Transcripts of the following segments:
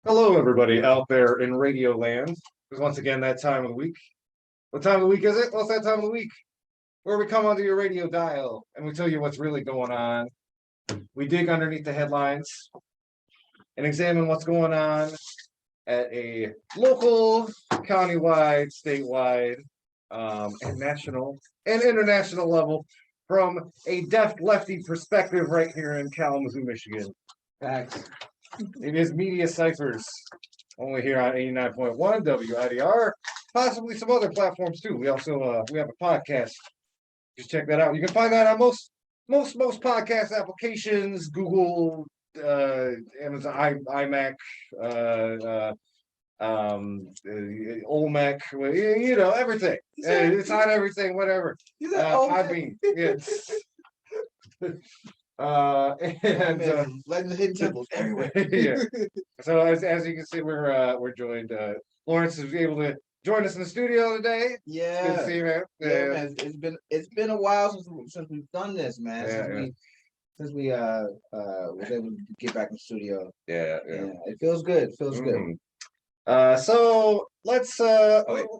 Hello, everybody out there in Radio Land. It's once again that time of the week. What time of the week is it? What's that time of the week? Where we come onto your radio dial and we tell you what's really going on. We dig underneath the headlines and examine what's going on at a local, countywide, statewide, and national and international level from a deft lefty perspective right here in Kalamazoo, Michigan. Facts. It is Media Cyphers, only here on 89.1 WIDR, possibly some other platforms too. We also we have a podcast. Just check that out. You can find that on most podcast applications, Google, Amazon, iMac, Olmec, you know, everything. It's on everything, whatever. I mean, it's. Legends hitting temples everywhere. Yeah. So as you can see, we're joined. Lawrence is able to join us in the studio today. Yeah. Good to see you, man. Yeah, man. It's been a while since we've done this, man. Since we was able to get back in the studio. Yeah. It feels good. It feels good. So let's the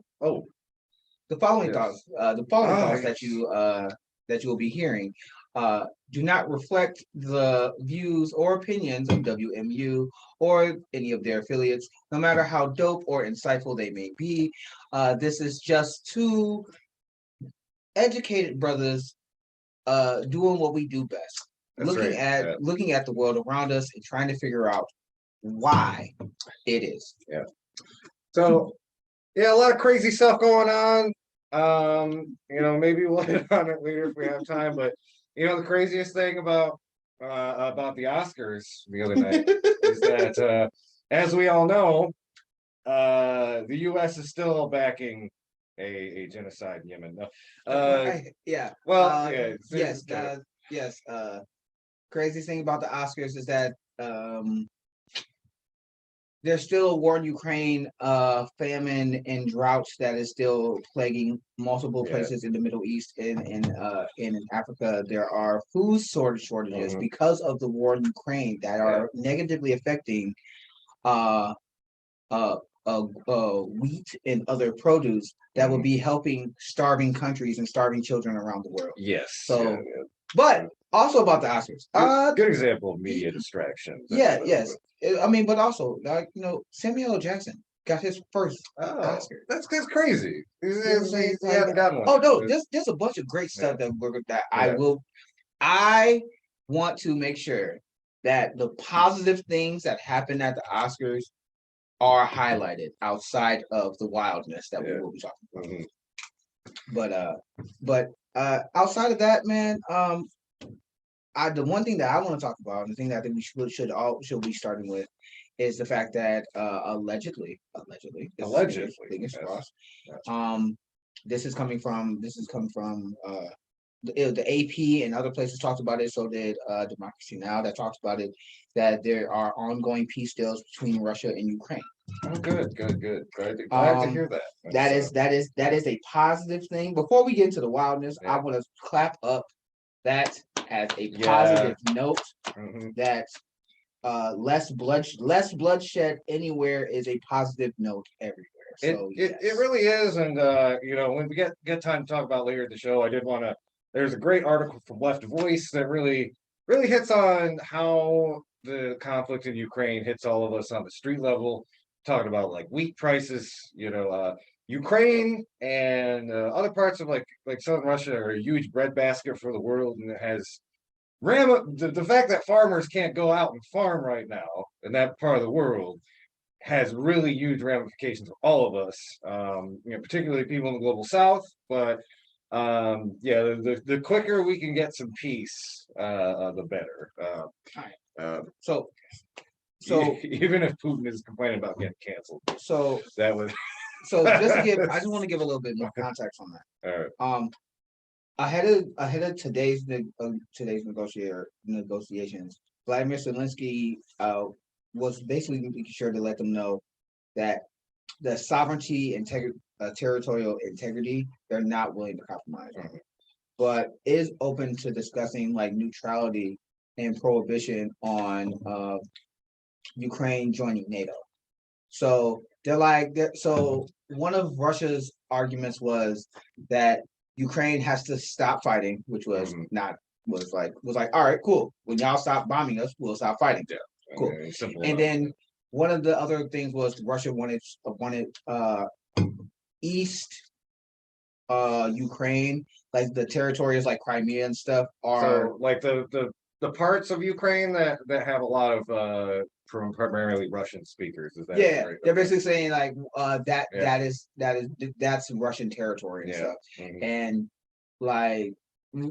following yes. thoughts. The following thoughts that you'll be hearing do not reflect the views or opinions of WMU or any of their affiliates, no matter how dope or insightful they may be. This is just two educated brothers doing what we do best. Looking at the world around us and trying to figure out why it is. Yeah. So a lot of crazy stuff going on. Maybe we'll hit on it later if we have time, but the craziest thing about the Oscars the other night is that, as we all know, the U.S. is still backing a genocide in Yemen. Yes. Craziest thing about the Oscars is that there's still a war in Ukraine, famine and droughts that is still plaguing multiple places in the Middle East and in Africa. There are food shortages because of the war in Ukraine that are negatively affecting wheat and other produce that will be helping starving countries and starving children around the world. Yes. So, but also about the Oscars. Good example of media distraction. Yes. I mean, but also, Samuel L. Jackson got his first Oscar. That's crazy. He hasn't gotten one. Oh no, there's a bunch of great stuff I want to make sure that the positive things that happen at the Oscars are highlighted outside of the wildness that we will be talking about. But outside of that, man, the one thing that I want to talk about, and the thing that I think we should be starting with, is the fact that allegedly, fingers crossed, this is coming from the AP and other places talked about it. So did Democracy Now! That talks about it, that there are ongoing peace deals between Russia and Ukraine. Oh, good. Glad to hear that. That is a positive thing. Before we get into the wildness, I want to clap up that as a positive note, that less bloodshed anywhere is a positive note everywhere. So it really is, and when we get time to talk about later in the show, I did want to. There's a great article from Left Voice that really hits on how the conflict in Ukraine hits all of us on the street level, talking about like wheat prices, Ukraine and other parts of like southern Russia are a huge breadbasket for the world, and it has the fact that farmers can't go out and farm right now in that part of the world has really huge ramifications for all of us, particularly people in the global south. But the quicker we can get some peace, the better. So even if Putin is complaining about getting canceled, that was. So I just want to give a little bit more context on that. All right. Ahead of today's negotiations, Vladimir Zelensky was basically making sure to let them know that the sovereignty and territorial integrity, they're not willing to compromise on, but is open to discussing like neutrality and prohibition on Ukraine joining NATO. So they're like, so one of Russia's arguments was that Ukraine has to stop fighting, which was not was like, all right, cool. When y'all stop bombing us, we'll stop fighting. Yeah. Cool. Simple And enough. then one of the other things was Russia wanted East Ukraine, like the territories like Crimea and stuff are So like the parts of Ukraine that have a lot of from primarily Russian speakers, is that right? they're Okay. basically saying like Yeah. that's Russian territory and Yeah. stuff. Mhm. And like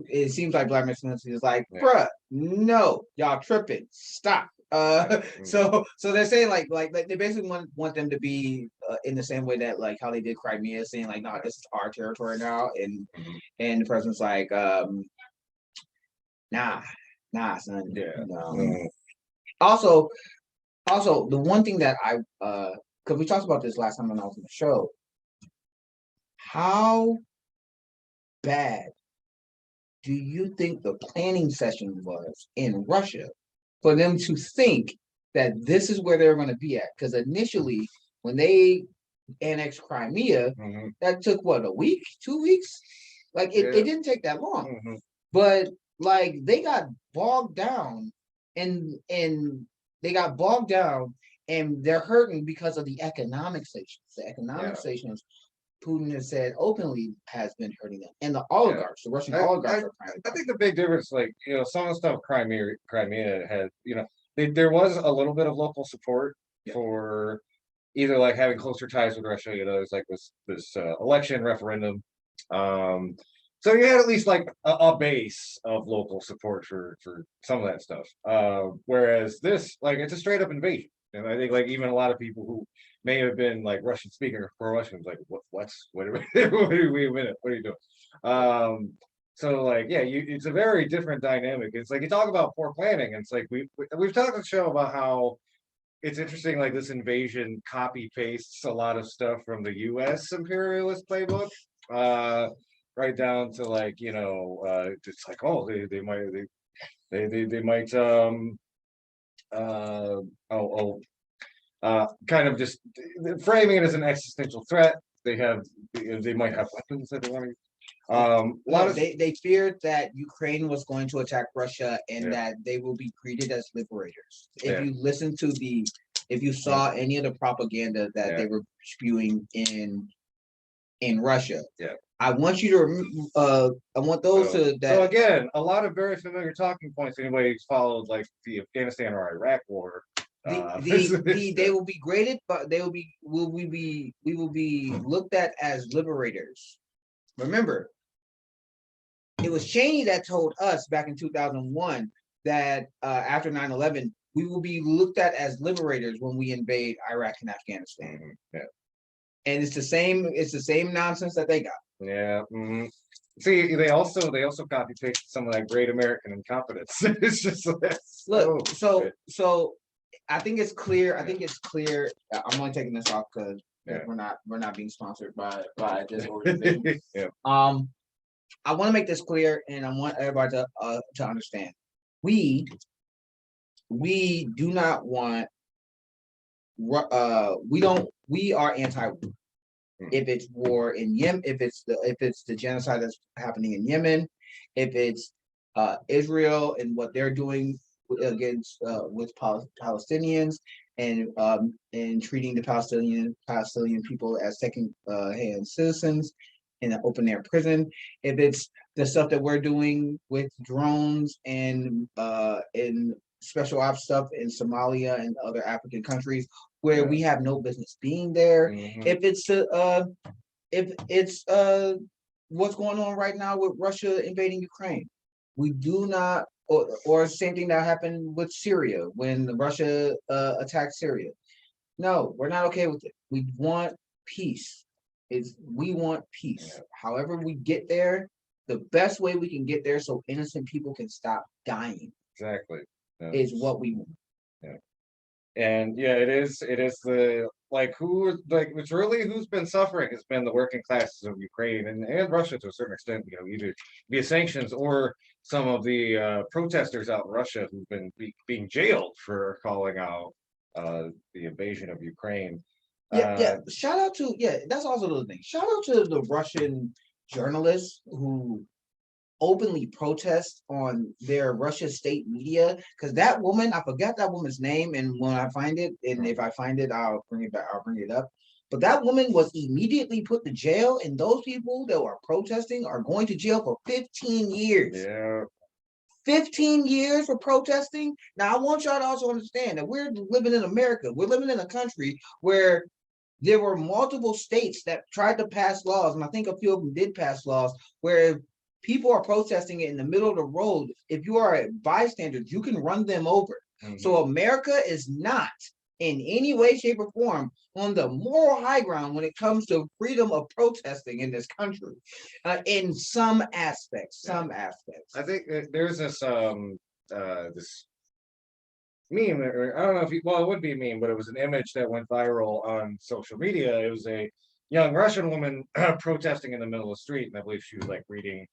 it seems like Vladimir Zelensky is like, Yeah. bruh, no, y'all tripping, stop. So they're saying like they basically want them to be in the same way that like how they did Crimea, saying like, no, this is our territory now, and Mhm. and the president's like, nah, son. Yeah. No. Mhm. Also, the one thing that I because we talked about this last time when I was on the show, how bad do you think the planning session was in Russia for them to think that this is where they're going to be at? Because initially, when they annexed Crimea, Mhm. that took what, a week, 2 weeks? Like it didn't take that long. Mhm. But like they got bogged down and they got bogged down and they're hurting because of the economic sanctions. The economic sanctions Putin has said openly has been hurting them. And the oligarchs, the Russian oligarchs are I think the big difference, like, some of the stuff Crimea had, there was a little bit of local support for either like having closer ties with Russia, there's like this election referendum. So you had at least like a base of local support for some of that stuff. Whereas this, like, it's a straight up invasion. And I think like even a lot of people who may have been like Russian speaking or pro-Russian, like, what are we, what are we, a minute, what are you doing? So like, yeah, it's a very different dynamic. It's like you talk about poor planning, and it's like we've talked on the show about how it's interesting, like this invasion copy pastes a lot of stuff from the U.S. imperialist playbook, right down to like, it's like, oh, they might uh kind of just framing it as an existential threat. They might have weapons that they want to use. A lot of they feared that Ukraine was going to attack Russia and that they will be greeted as liberators. If you saw any of the propaganda that they were spewing in Russia, I want you to I want those so again, a lot of very familiar talking points. Anybody who's followed like the Afghanistan or Iraq war. They will be graded, but we will be looked at as liberators. Remember, it was Cheney that told us back in 2001 that after 9/11, we will be looked at as liberators when we invade Iraq and Afghanistan. Yeah. And it's the same nonsense that they got. Yeah. See, they also copy pasted some of that great American incompetence. It's just look. So I think it's clear. I'm only taking this off because we're not being sponsored by this organization. I want to make this clear, and I want everybody to understand. We do not want. We are anti-war. If it's war in Yemen, if it's the genocide that's happening in Yemen, if it's Israel and what they're doing against with Palestinians and treating the Palestinian people as second-hand citizens in an open-air prison, if it's the stuff that we're doing with drones and special ops stuff in Somalia and other African countries where we have no business being there. If it's what's going on right now with Russia invading Ukraine, we do not, or same thing that happened with Syria when Russia attacked Syria. No, we're not okay with it. We want peace. We want peace. However we get there, the best way we can get there so innocent people can stop dying. Exactly. Is what we want. And it is the it's really who's been suffering has been the working classes of Ukraine and Russia to a certain extent, either via sanctions or some of the protesters out in Russia who've been being jailed for calling out the invasion of Ukraine. Yeah. Shout out to that's also the thing. Shout out to the Russian journalists who openly protest on their Russia state media, because that woman, I forgot that woman's name, and when I find it, and if I find it, I'll bring it back, I'll bring it up. But that woman was immediately put to jail, and those people that were protesting are going to jail for 15 years. Yeah. 15 years for protesting. Now, I want y'all to also understand that we're living in America. We're living in a country where there were multiple states that tried to pass laws, and I think a few of them did pass laws, where people are protesting it in the middle of the road. If you are a bystander, you can run them over. Mm-hmm. So America is not in any way, shape, or form on the moral high ground when it comes to freedom of protesting in this country, in some aspects. I think there's this this meme, or I don't know if it would be a meme, but it was an image that went viral on social media. It was a young Russian woman protesting in the middle of the street, and I believe she was like reading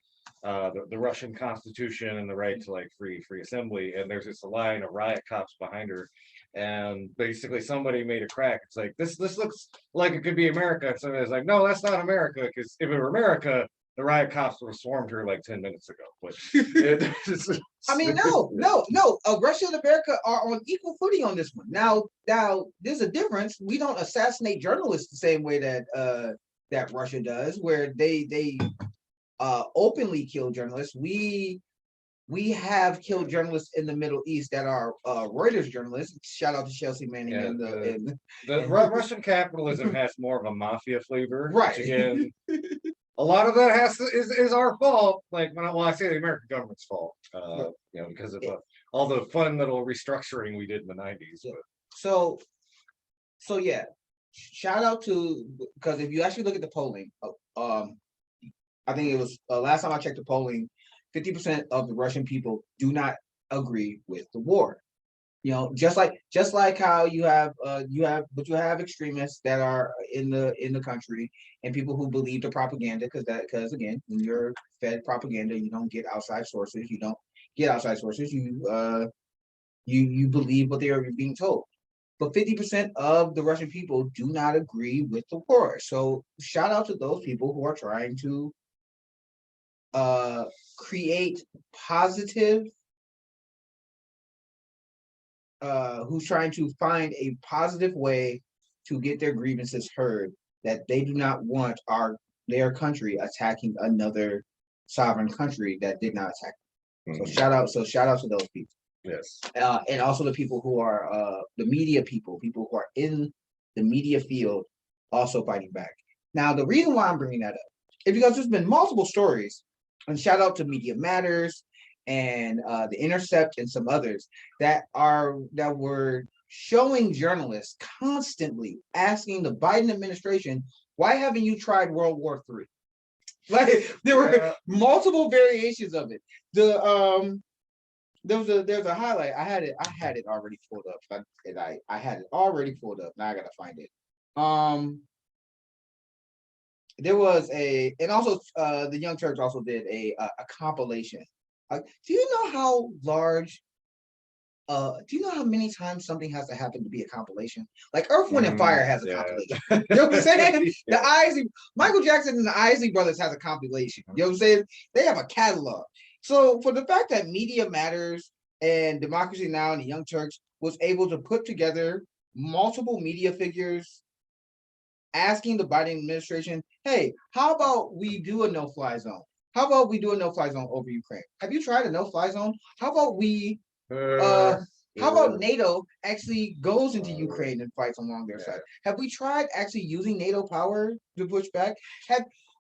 the Russian Constitution and the right to like free assembly. And there's this line of riot cops behind her, and basically somebody made a crack. It's like this looks like it could be America. And somebody's like, no, that's not America, because if it were America, the riot cops would have swarmed her like 10 minutes ago. But I mean, no. Russia and America are on equal footing on this one. Now, there's a difference. We don't assassinate journalists the same way that that Russia does, where they openly kill journalists. We have killed journalists in the Middle East that are Reuters journalists. Shout out to Chelsea Manning. The Russian capitalism has more of a mafia flavor, right? Which again, a lot of that is our fault. Like when I say the American government's fault, because of all the fun little restructuring we did in the 90s. Yeah. So yeah, shout out to, because if you actually look at the polling, I think it was last time I checked the polling, 50% of the Russian people do not agree with the war. Just like how you have extremists that are in the country, and people who believe the propaganda, because again, when you're fed propaganda, you don't get outside sources. You don't get outside sources. You believe what they are being told. But 50% of the Russian people do not agree with the war. So shout out to those people who are trying to create positive. Who's trying to find a positive way to get their grievances heard, that they do not want their country attacking another sovereign country that did not attack them. Mm-hmm. So shout out to those people. Yes. And also the people who are the media people who are in the media field also fighting back. Now, the reason why I'm bringing that up is because there's been multiple stories, and shout out to Media Matters and The Intercept and some others that were showing journalists constantly asking the Biden administration, why haven't you tried World War III? Like, there were multiple variations of it. There's a highlight. I had it already pulled up. I had it already pulled up. Now I gotta find it. There was and also the Young Turks also did a compilation. Do you know how large? Do you know how many times something has to happen to be a compilation? Like Earth, Wind, and Fire has a compilation. You know what I'm saying? The Isley, Michael Jackson and the Isley Brothers has a compilation. You know what I'm saying? They have a catalog. So for the fact that Media Matters and Democracy Now! And the Young Turks was able to put together multiple media figures asking the Biden administration, hey, how about we do a no-fly zone? How about we do a no-fly zone over Ukraine? Have you tried a no-fly zone? How about we how about NATO actually goes into Ukraine and fights along their side? Have we tried actually using NATO power to push back?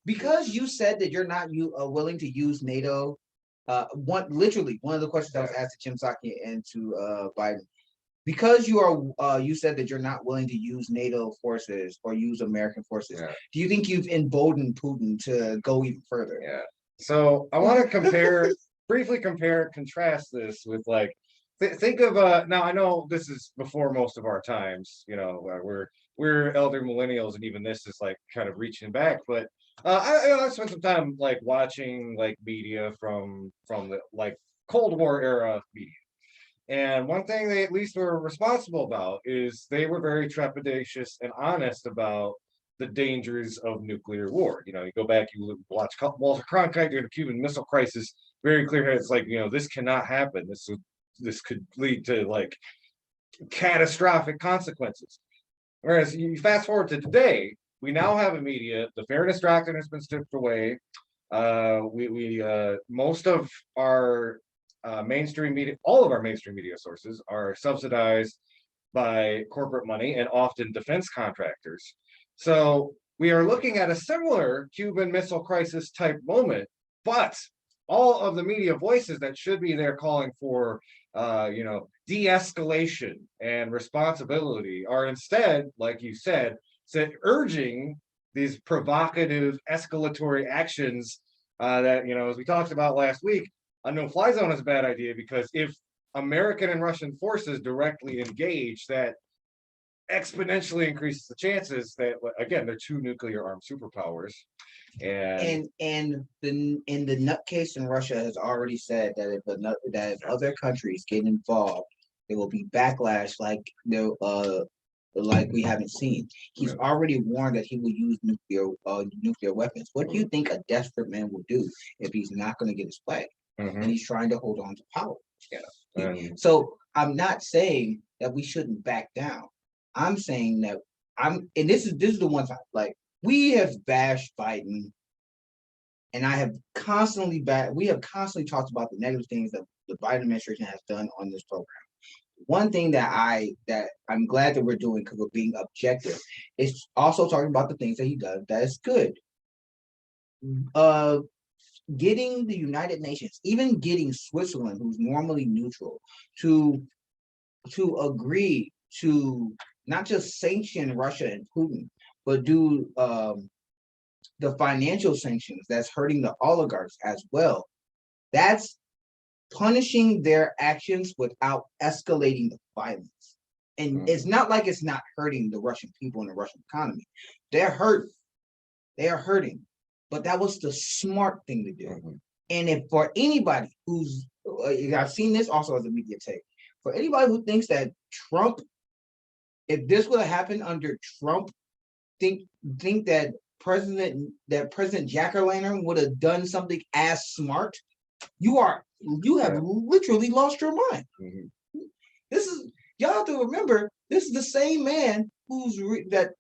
Because you said that you're not willing to use NATO, one of the questions that was asked to Jim Psaki and to Biden, because you said that you're not willing to use NATO forces or use American forces. Do you think you've emboldened Putin to go even further? Yeah. So I want to briefly contrast this with like, think of now I know this is before most of our times, we're elder millennials, and even this is like kind of reaching back, but I spent some time like watching like media from the like Cold War era media. And one thing they at least were responsible about is they were very trepidatious and honest about the dangers of nuclear war. You go back, you watch Walter Cronkite during the Cuban Missile Crisis, very clear. It's like, this cannot happen. This could lead to like catastrophic consequences. Whereas you fast forward to today, we now have a media. The fairness doctrine has been stripped away. We most of our mainstream media, all of our mainstream media sources are subsidized by corporate money and often defense contractors. So we are looking at a similar Cuban Missile Crisis type moment, but all of the media voices that should be there calling for de-escalation and responsibility are instead, like you said, urging these provocative escalatory actions that, as we talked about last week, a no-fly zone is a bad idea because if American and Russian forces directly engage, that exponentially increases the chances that, again, they're two nuclear armed superpowers. And the nutcase in Russia has already said that if other countries get involved, there will be backlash like we haven't seen. He's already warned that he will use nuclear weapons. What do you think a desperate man will do if he's not going to get his way and he's trying to hold on to power? So I'm not saying that we shouldn't back down. I'm saying that and this is the one time, like, we have bashed Biden, and we have constantly talked about the negative things that the Biden administration has done on this program. One thing that I'm glad that we're doing, because we're being objective, is also talking about the things that he does that is good. Getting the United Nations, even getting Switzerland, who's normally neutral, to agree to not just sanction Russia and Putin, but do the financial sanctions that's hurting the oligarchs as well. That's punishing their actions without escalating the violence. And it's not like it's not hurting the Russian people and the Russian economy. They're hurt. They are hurting. But that was the smart thing to do. And if for anybody who's, I've seen this also as a media take, for anybody who thinks that Trump, if this would have happened under Trump, think that President Jack O'Lantern would have done something as smart, you have literally lost your mind. This is, y'all have to remember, this is the same man that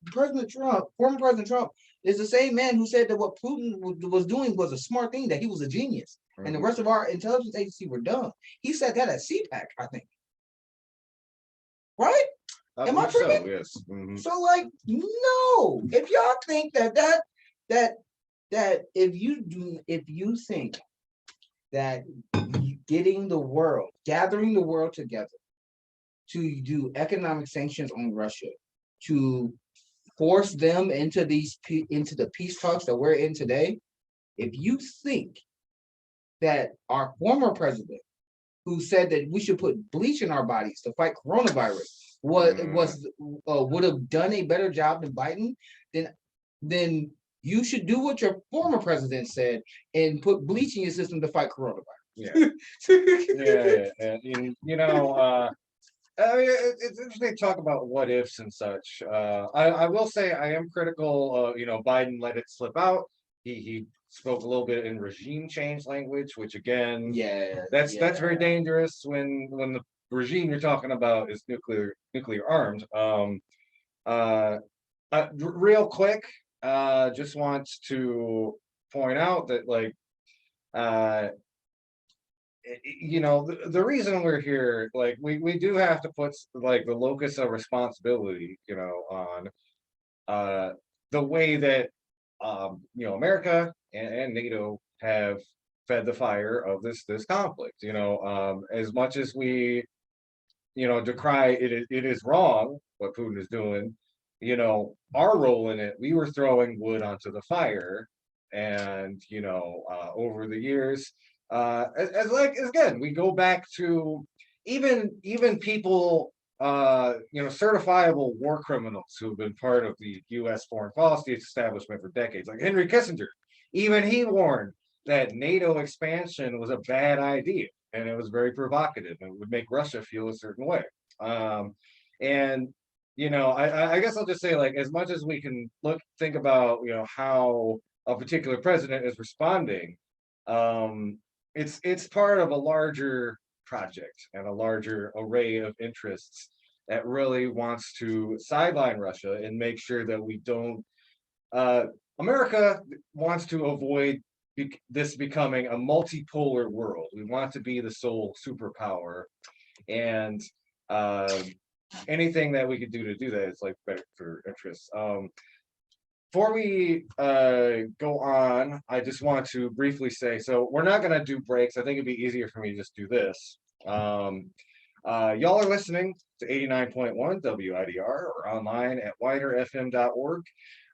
former President Trump is the same man who said that what Putin was doing was a smart thing, that he was a genius, and the rest of our intelligence agency were dumb. He said that at CPAC, I think. Right? Am I tripping? So, yes. So, like, no. If y'all think that if you think that gathering the world together to do economic sanctions on Russia, to force them into the peace talks that we're in today, if you think that our former president, who said that we should put bleach in our bodies to fight coronavirus, would have done a better job than Biden, then you should do what your former president said and put bleach in your system to fight coronavirus. And, I mean, it's interesting to talk about what ifs and such. I will say I am critical of, Biden let it slip out. He spoke a little bit in regime change language, which again, that's very dangerous when the regime you're talking about is nuclear armed. Real quick, just want to point out that, like, the reason we're here, like, we do have to put, like, the locus of responsibility, on the way that America and NATO have fed the fire of this conflict. As much as we decry it is wrong what Putin is doing, our role in it, we were throwing wood onto the fire, and over the years, again, we go back to even people, certifiable war criminals who've been part of the U.S. foreign policy establishment for decades, like Henry Kissinger. Even he warned that NATO expansion was a bad idea. and it was very provocative, and would make Russia feel a certain way. And I guess I'll just say, like, as much as we can think about how a particular president is responding, it's part of a larger project and a larger array of interests that really wants to sideline Russia and make sure that we don't. America wants to avoid this becoming a multipolar world. We want to be the sole superpower, and anything that we could do to do that is like better for interests. Before we go on, I just want to briefly say, so we're not going to do breaks. I think it'd be easier for me to just do this. Y'all are listening to 89.1 WIDR or online at widerfm.org.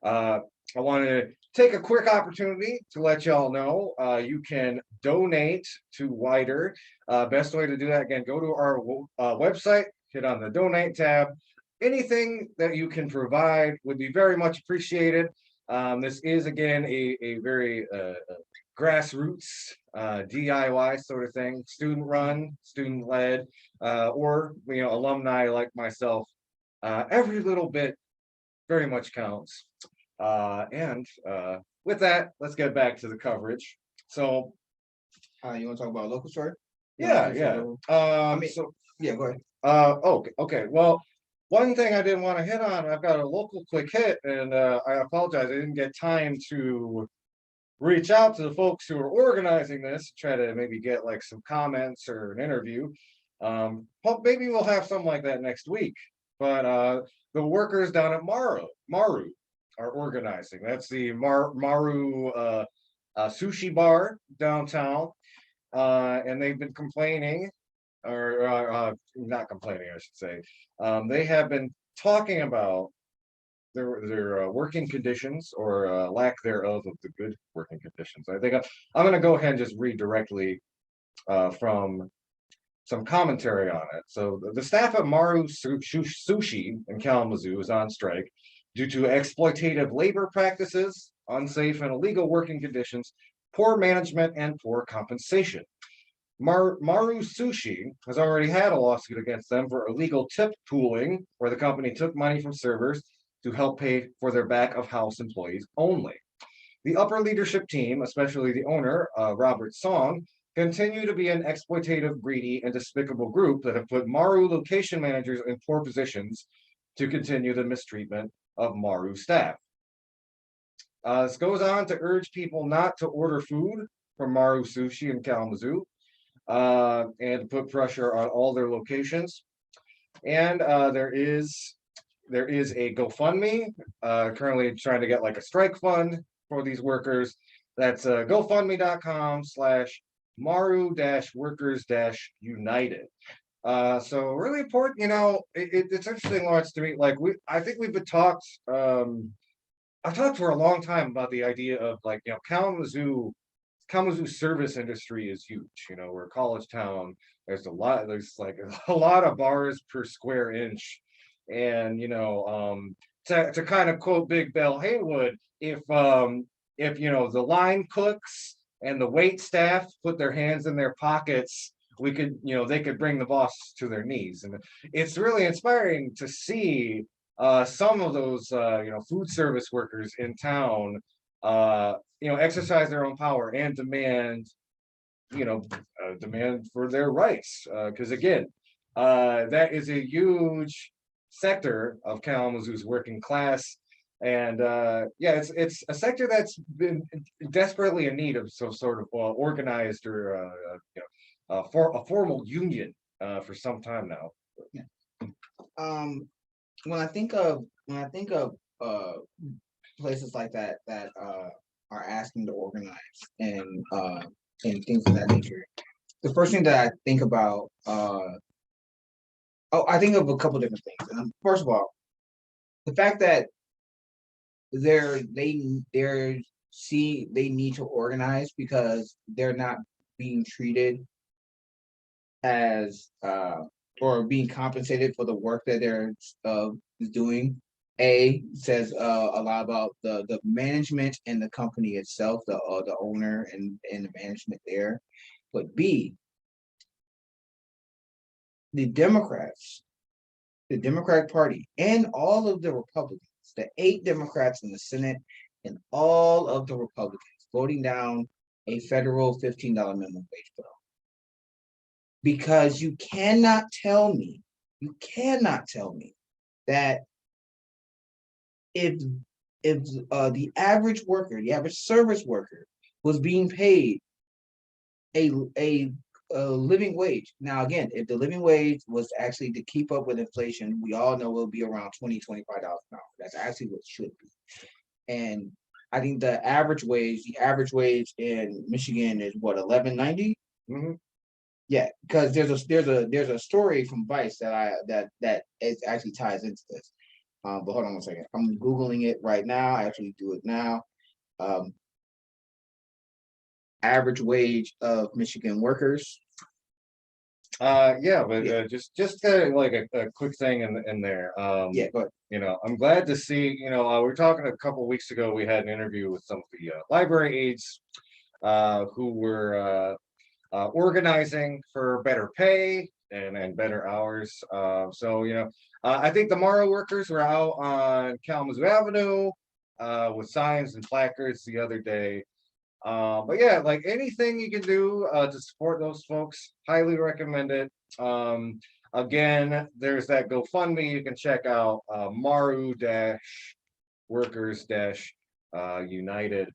I want to take a quick opportunity to let y'all know you can donate to Wider. Best way to do that, again, go to our website, hit on the donate tab. Anything that you can provide would be very much appreciated. This is, again, a very grassroots DIY sort of thing, student run, student led, or alumni like myself. Every little bit very much counts. And with that, let's get back to the coverage. So, you want to talk about local story? Yeah. Go ahead. Okay. Well, one thing I didn't want to hit on, I've got a local quick hit, and I apologize, I didn't get time to reach out to the folks who are organizing this, try to maybe get like some comments or an interview. Maybe we'll have something like that next week. But the workers down at Maru are organizing. That's the Maru sushi bar downtown, and they've been complaining, or not complaining, I should say. They have been talking about their working conditions, or lack thereof of the good working conditions. I think I'm going to go ahead and just read directly from some commentary on it. So the staff at Maru Sushi in Kalamazoo is on strike due to exploitative labor practices, unsafe and illegal working conditions, poor management, and poor compensation. Maru Sushi has already had a lawsuit against them for illegal tip pooling, where the company took money from servers to help pay for their back-of-house employees only. The upper leadership team, especially the owner, Robert Song, continue to be an exploitative, greedy, and despicable group that have put Maru location managers in poor positions to continue the mistreatment of Maru staff. This goes on to urge people not to order food from Maru Sushi in Kalamazoo, and to put pressure on all their locations. And there is a GoFundMe, currently trying to get like a strike fund for these workers. That's GoFundMe.com/Maru-Workers-United. So really important, it's interesting, Lawrence, to me. Like I think we've been I've talked for a long time about the idea of Kalamazoo service industry is huge. We're a college town. There's like a lot of bars per square inch. And to kind of quote Big Bell Haywood, if the line cooks and the wait staff put their hands in their pockets, they could bring the boss to their knees. And it's really inspiring to see some of those food service workers in town exercise their own power and demand for their rights, because again, that is a huge sector of Kalamazoo's working class, and it's a sector that's been desperately in need of some sort of organized or for a formal union for some time now. When I think of places like that are asking to organize and things of that nature, the first thing that I think about, I think of a couple different things. And first of all, the fact that they need to organize because they're not being treated as or being compensated for the work that they're doing. Says a lot about the management and the company itself, the owner and the management there. But B, the Democrats, the Democratic Party, and all of the Republicans, the 8 Democrats in the Senate, and all of the Republicans voting down a federal $15 minimum wage bill. Because you cannot tell me that if the average worker, the average service worker, was being paid a living wage. Now, again, if the living wage was actually to keep up with inflation, we all know it'll be around $20, $25 an hour. That's actually what it should be. And I think the average wage in Michigan is what, $11.90? Mm-hmm. Yeah, because there's a story from Vice that it actually ties into this. But hold on one second. I'm Googling it right now. I actually do it now. Average wage of Michigan workers. Just like a quick thing in there. Yeah, go ahead. You know, I'm glad to see, we were talking a couple of weeks ago, we had an interview with some of the library aides who were organizing for better pay and better hours. I think the Maru workers were out on Kalamazoo Avenue with signs and placards the other day. But yeah, like anything you can do to support those folks, highly recommend it. Again, there's that GoFundMe you can check out, Maru-Workers-United.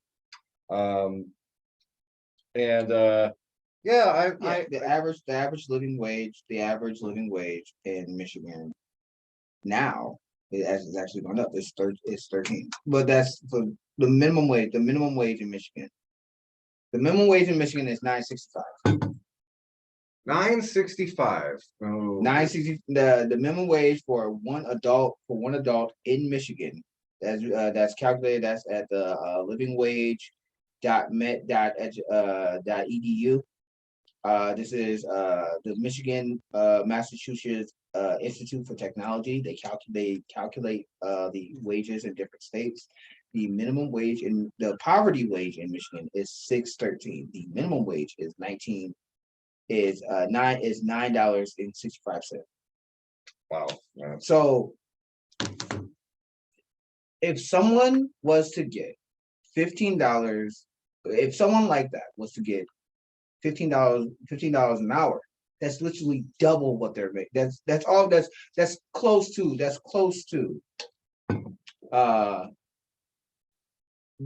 The average living wage in Michigan now is actually going up. It's 13, but that's for the minimum wage. The minimum wage in Michigan. The minimum wage in Michigan is $9.65. $9.65. Oh. $9.60. The minimum wage for one adult in Michigan. That's calculated. That's at the livingwage.met.edu. This is the Michigan Massachusetts Institute for Technology. They calculate the wages in different states. The minimum wage and the poverty wage in Michigan is $6.13. The minimum wage is $9.65. Wow. Yeah. So if someone was to get $15, if someone like that was to get $15 an hour, that's literally double what they're making. That's close to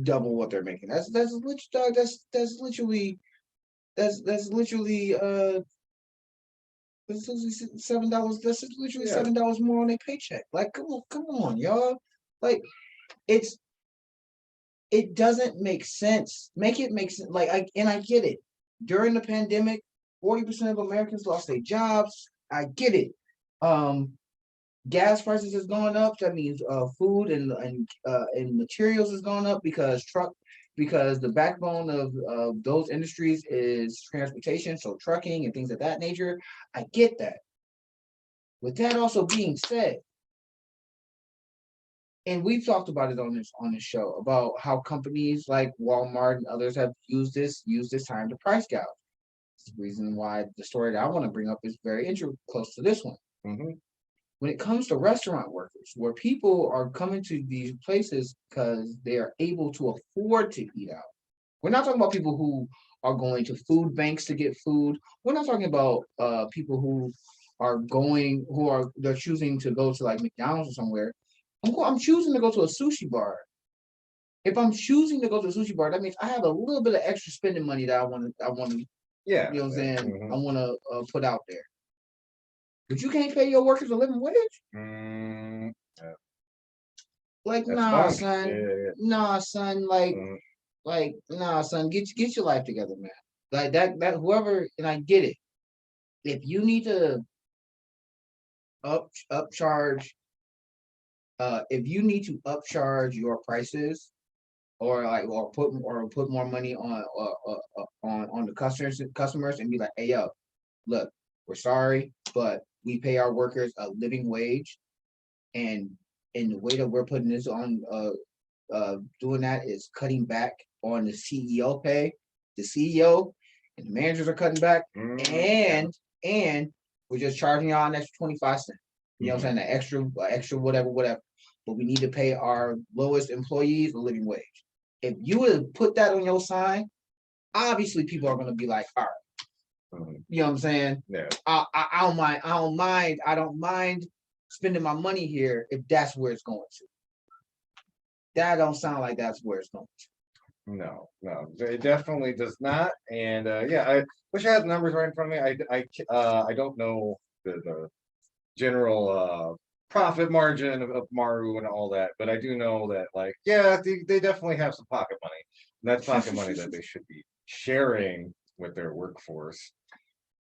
double what they're making. That's literally $7. That's literally $7 more on their paycheck. Like, come on, y'all. Like, it doesn't make sense. Make it make sense. Like, I get it. During the pandemic, 40% of Americans lost their jobs. I get it. Gas prices is going up. That means food and materials is going up because the backbone of those industries is transportation, so trucking and things of that nature. I get that. With that also being said, and we've talked about it on this show about how companies like Walmart and others have used this time to price gouge. It's the reason why the story that I want to bring up is very close to this one. Mm-hmm. When it comes to restaurant workers, where people are coming to these places because they are able to afford to eat out. We're not talking about people who are going to food banks to get food. We're not talking about people who they're choosing to go to like McDonald's or somewhere. I'm choosing to go to a sushi bar. If I'm choosing to go to a sushi bar, that means I have a little bit of extra spending money that I want to, yeah, you know what I'm saying? Mm-hmm. I want to put out there. But you can't pay your workers a living wage? Yeah. Like, That's nah, fine. son. Yeah. Nah, son. Nah, son. Get your life together, man. Like that whoever, and I get it. If you need to upcharge your prices, or put more money on the customers and be like, hey, yo, look, we're sorry, but we pay our workers a living wage, and the way that we're putting this on doing that is cutting back on the CEO pay. The CEO and the managers are cutting back, and We're just charging y'all an extra 25 cents. You know what I'm saying? An extra whatever. But we need to pay our lowest employees a living wage. If you would put that on your sign, obviously people are going to be like, all right. You know what I'm saying? Yeah. I don't mind spending my money here if that's where it's going to. That don't sound like that's where it's going to. No, it definitely does not. And yeah, I wish I had the numbers right in front of me. I don't know the general profit margin of Maru and all that, but I do know that, like, yeah, they definitely have some pocket money. And that's pocket money that they should be sharing with their workforce.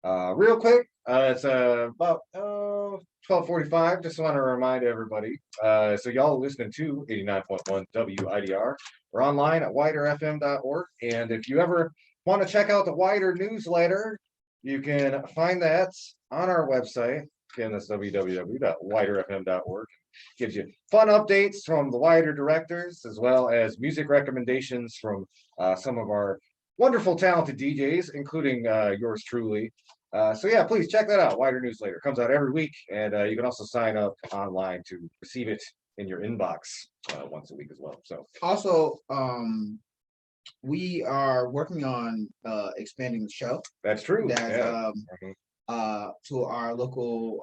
Real quick, it's about 12:45. Just want to remind everybody. So y'all are listening to 89.1 WIDR. We're online at widerfm.org. And if you ever want to check out the Wider newsletter, you can find that on our website. Again, that's www.widerfm.org. Gives you fun updates from the Wider directors, as well as music recommendations from some of our wonderful, talented DJs, including yours truly. So yeah, please check that out. Wider newsletter comes out every week, and you can also sign up online to receive it in your inbox once a week as well. So also, we are working on expanding the show. That's true. That's to our local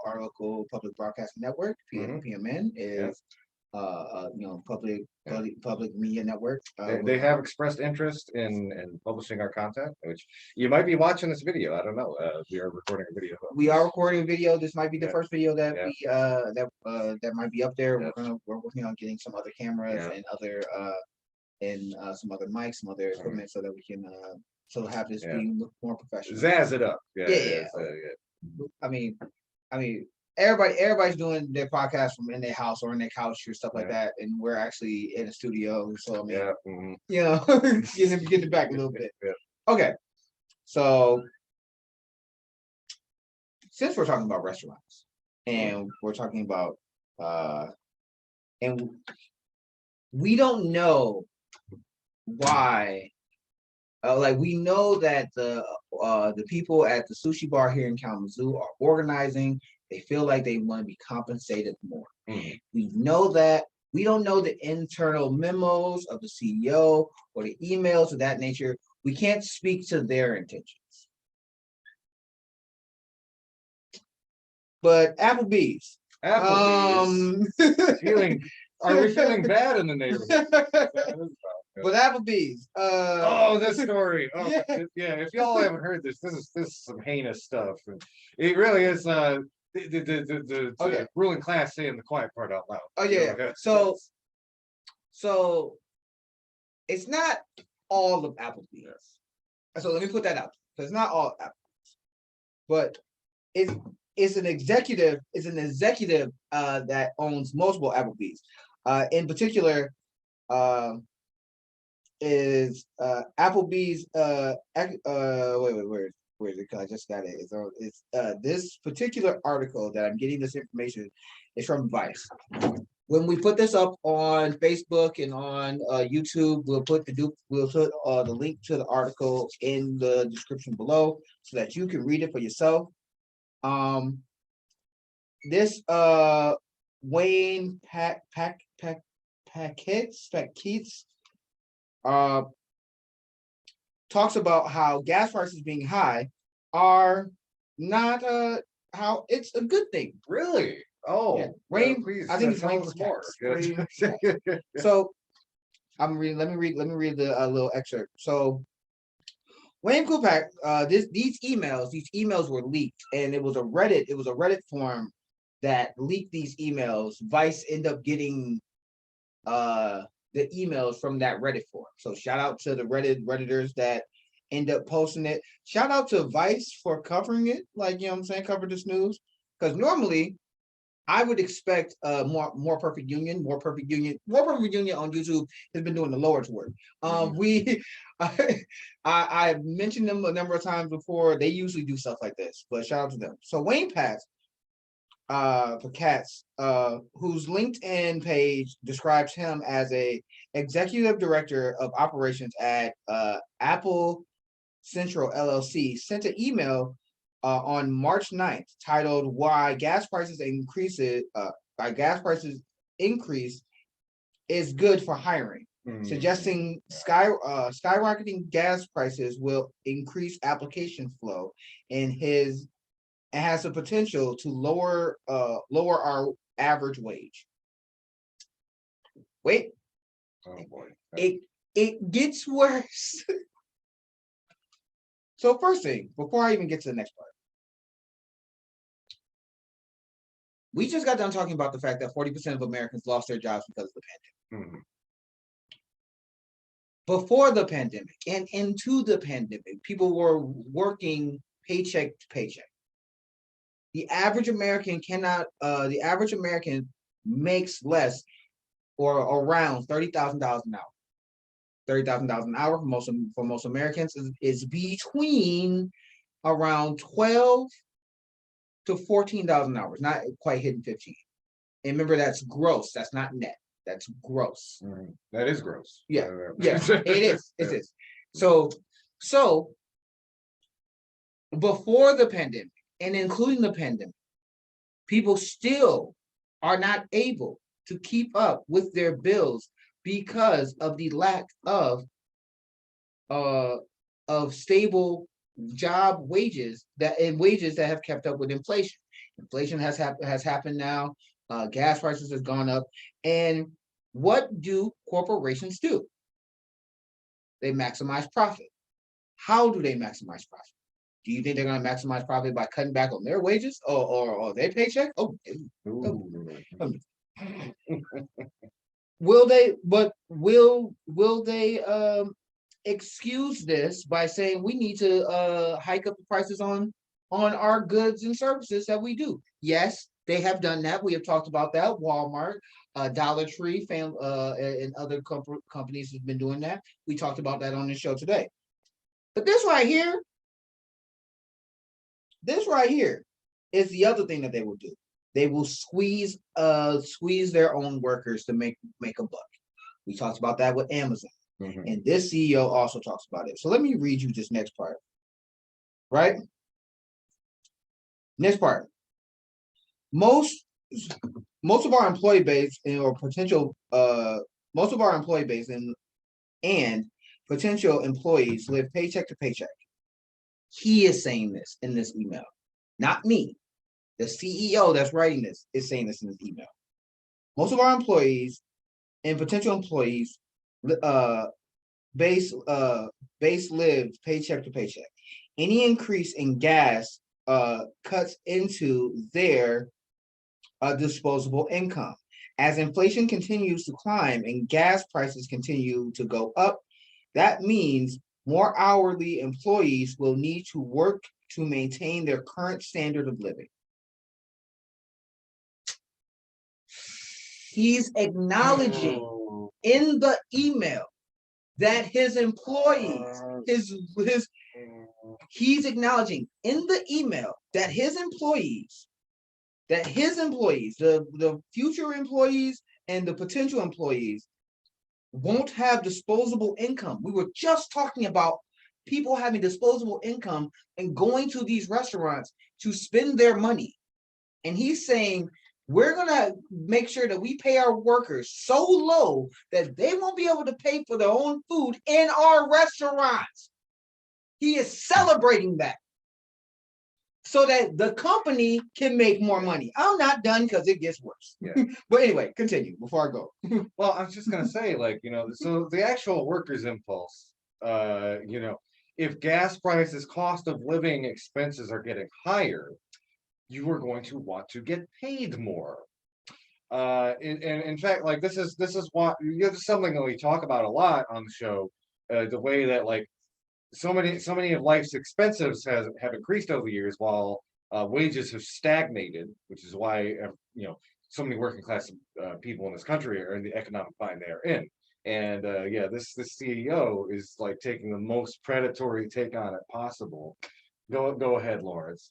public broadcasting network. PMN is public media network. They have expressed interest in publishing our content, which you might be watching this video. I don't know. We are recording a video. We are recording a video. This might be the first video that we that might be up there. We're working on getting some other cameras and other some other mics, some other equipment, so that we can have this be look more professional. Zazz it up. I mean, everybody's doing their podcast from in their house or in their couch or stuff like that, and we're actually in a studio. So I mean, you know, getting it back a little bit. Okay, so since we're talking about restaurants and we're talking about and we don't know why. Like, we know that the people at the sushi bar here in Kalamazoo are organizing. They feel like they want to be compensated more. We know that. We don't know the internal memos of the CEO or the emails of that nature. We can't speak to their intentions. But Applebees. Are we feeling bad in the neighborhood? But Applebees. This story. If y'all haven't heard this is some heinous stuff. And it really is. The ruling class saying the quiet part out loud. Oh yeah. So it's not all of Applebees. So let me put that out. So it's not all Applebees, but it's an executive. It's an executive that owns multiple Applebees. In particular, is Applebee's. Where is it? I just got it. It's this particular article that I'm getting this information is from Vice. When we put this up on Facebook and on YouTube, we'll put the link to the article in the description below so that you can read it for yourself. This Wayne Paquet's talks about how gas prices being high are not how it's a good thing. Really? Oh, Wayne. Please, I think it's Wayne more. So I'm reading. Let me read the little excerpt. So Wayne Kupak, these emails were leaked, and it was a Reddit forum that leaked these emails. Vice ended up getting the emails from that Reddit forum. So shout out to the Redditors that end up posting it. Shout out to Vice for covering it, like, you know what I'm saying, cover this news. Because normally I would expect more perfect union on YouTube has been doing the Lord's work. I mentioned them a number of times before. They usually do stuff like this, but shout out to them. So Wayne Katz, whose LinkedIn page describes him as a executive director of operations at Apple Central LLC, sent an email on March 9th, titled "Why Gas Prices Increase is Good for Hiring," suggesting skyrocketing gas prices will increase application flow and has the potential to lower our average wage. Wait, Oh boy. it gets worse. So first thing, before I even get to the next part, we just got done talking about the fact that 40% of Americans lost their jobs because of the pandemic. Mhm. Before the pandemic and into the pandemic, people were working paycheck to paycheck. The average American makes less or around $30,000 an hour. $30,000 an hour for most Americans is between around 12 to 14,000 hours, not quite hitting 15. And remember, that's gross. That's not net. That's gross. That is gross. Yeah, it is. It is. So before the pandemic and including the pandemic, people still are not able to keep up with their bills because of the lack of stable job wages that have kept up with inflation. Inflation has happened now. Gas prices has gone up, and what do corporations do? They maximize profit. How do they maximize profit? Do you think they're going to maximize profit by cutting back on their wages or their paycheck? Will they? But will they excuse this by saying we need to hike up the prices on our goods and services that we do? Yes, they have done that. We have talked about that. Walmart, Dollar Tree, and other companies have been doing that. We talked about that on the show today. But this right here is the other thing that they will do. They will squeeze their own workers to make a buck. We talked about that with Amazon. And this CEO also talks about it. So let me read you this next part. Right? Next part. Most of our employee base and potential employees live paycheck to paycheck. He is saying this in this email, not me. The CEO that's writing this is saying this in this email. Most of our employees and potential employees base lives paycheck to paycheck. Any increase in gas cuts into their disposable income. As inflation continues to climb and gas prices continue to go up, that means more hourly employees will need to work to maintain their current standard of living. He's acknowledging in the email that his employees, he's acknowledging in the email that his employees, the future employees and the potential employees won't have disposable income. We were just talking about people having disposable income and going to these restaurants to spend their money. And he's saying, we're going to make sure that we pay our workers so low that they won't be able to pay for their own food in our restaurants. He is celebrating that so that the company can make more money. I'm not done because it gets worse. Yeah. But anyway, continue before I go. Well, I was just going to say, so the actual workers' impulse, if gas prices, cost of living expenses are getting higher, you are going to want to get paid more. And in fact, this is what this is something that we talk about a lot on the show. The way that so many of life's expenses have increased over the years, while wages have stagnated, which is why so many working class people in this country are in the economic bind they are in. And this CEO is taking the most predatory take on it possible. Go ahead, Lawrence.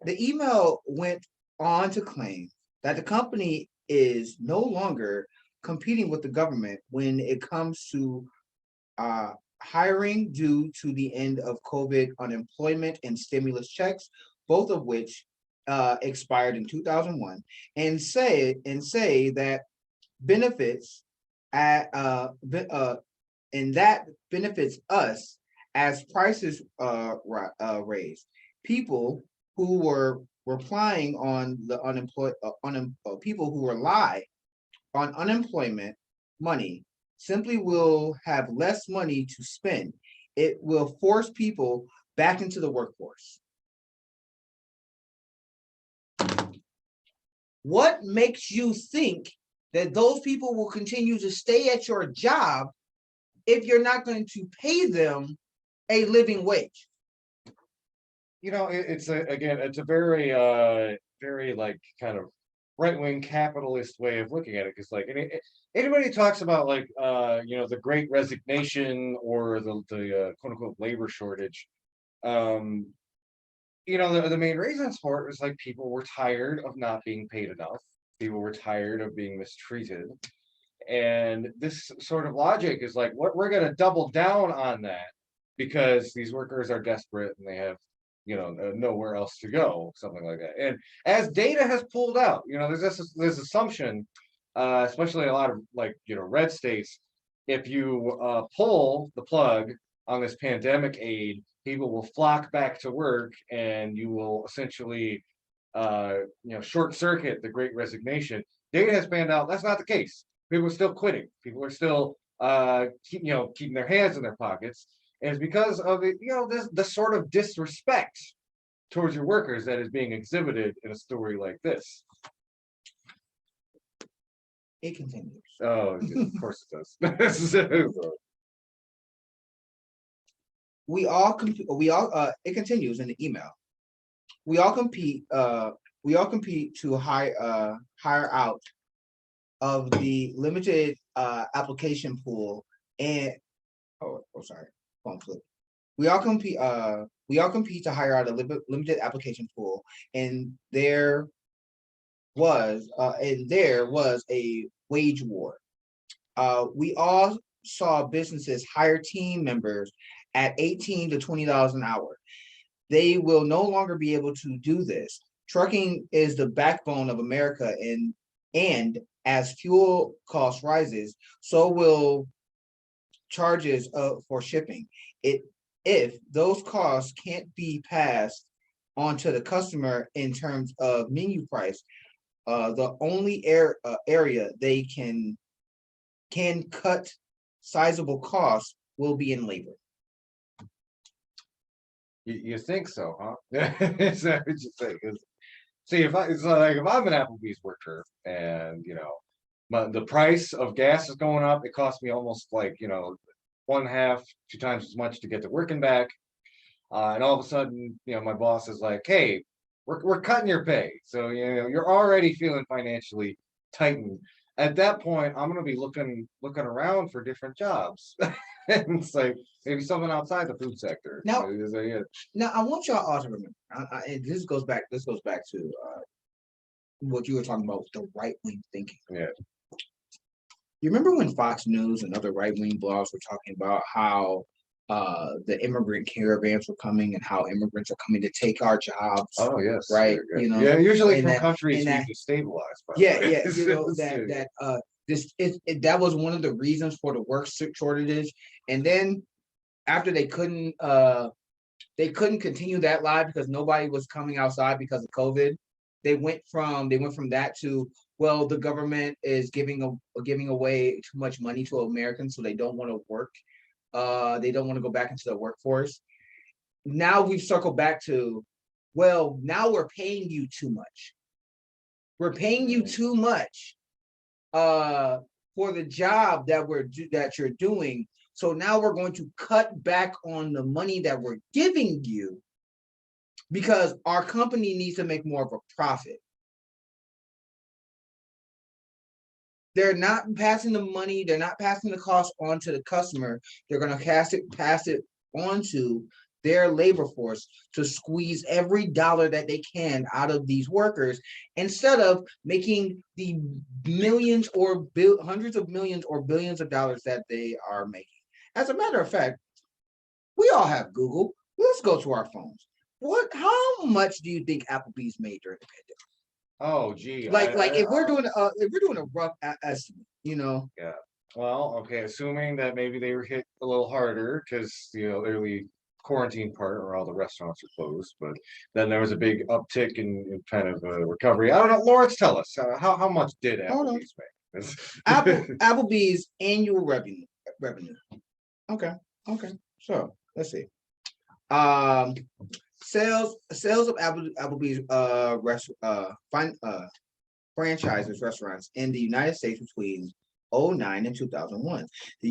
The email went on to claim that the company is no longer competing with the government when it comes to hiring due to the end of COVID unemployment and stimulus checks, both of which expired in 2001, and say that benefits and that benefits us as prices raise. People who were relying on the people who rely on unemployment money simply will have less money to spend. It will force people back into the workforce. What makes you think that those people will continue to stay at your job if you're not going to pay them a living wage? It's a very very like kind of right-wing capitalist way of looking at it, because like anybody talks about like the great resignation or the quote unquote labor shortage, the main reasons for it was like people were tired of not being paid enough, people were tired of being mistreated, and this sort of logic is like, what, we're going to double down on that because these workers are desperate and they have nowhere else to go, something like that. And as data has pulled out, there's this assumption, especially a lot of like red states, if you pull the plug on this pandemic aid, people will flock back to work and you will essentially short circuit the great resignation. Data has panned out that's not the case. People are still quitting, people are still keeping their hands in their pockets. And it's because of the sort of disrespect towards your workers that is being exhibited in a story like this. It continues. Oh, of course it does. It continues in the email. We all compete to hire out of the limited application pool and we all compete to hire out a limited application pool, and there was a wage war. We all saw businesses hire team members at $18 to $20 an hour. They will no longer be able to do this. Trucking is the backbone of America, and as fuel cost rises, so will charges for shipping. If those costs can't be passed on to the customer in terms of menu price, the only area they can cut sizable costs will be in labor. You think so, huh? Is that what you think? See, if I'm an Applebee's worker and the price of gas is going up, it costs me almost like 1/2, 2 times as much to get to work and back, and all of a sudden my boss is like, hey, we're cutting your pay, so you're already feeling financially tightened. At that point, I'm going to be looking around for different jobs. And it's like maybe something outside the food sector. Now I want y'all all to remember, this goes back to what you were talking about with the right-wing thinking. Yeah. You remember when Fox News and other right-wing blogs were talking about how the immigrant caravans were coming and how immigrants are coming to take our jobs? Oh yes, right. Usually from countries being destabilized. That was one of the reasons for the work shortages. And then after they couldn't continue that lie because nobody was coming outside because of COVID, they went from that to, well, the government is giving away too much money to Americans, so they don't want to work. They don't want to go back into the workforce. Now we've circled back to, well, now we're paying you too much. We're paying you too much for the job that you're doing. So now we're going to cut back on the money that we're giving you because our company needs to make more of a profit. They're not passing the money, they're not passing the cost on to the customer. They're going to pass it on to their labor force to squeeze every dollar that they can out of these workers instead of making the millions or hundreds of millions or billions of dollars that they are making. As a matter of fact, we all have Google. Let's go to our phones. How much do you think Applebee's made during the pandemic? Oh, gee. If we're doing a rough estimate, Yeah. Well, okay, assuming that maybe they were hit a little harder because the early quarantine part where all the restaurants are closed, but then there was a big uptick in kind of recovery. I don't know, Lawrence, tell us how much did Applebee's make? Applebee's annual revenue. Okay. So let's see. Sales of Applebee's franchises restaurants in the United States between 2009 and 2001. The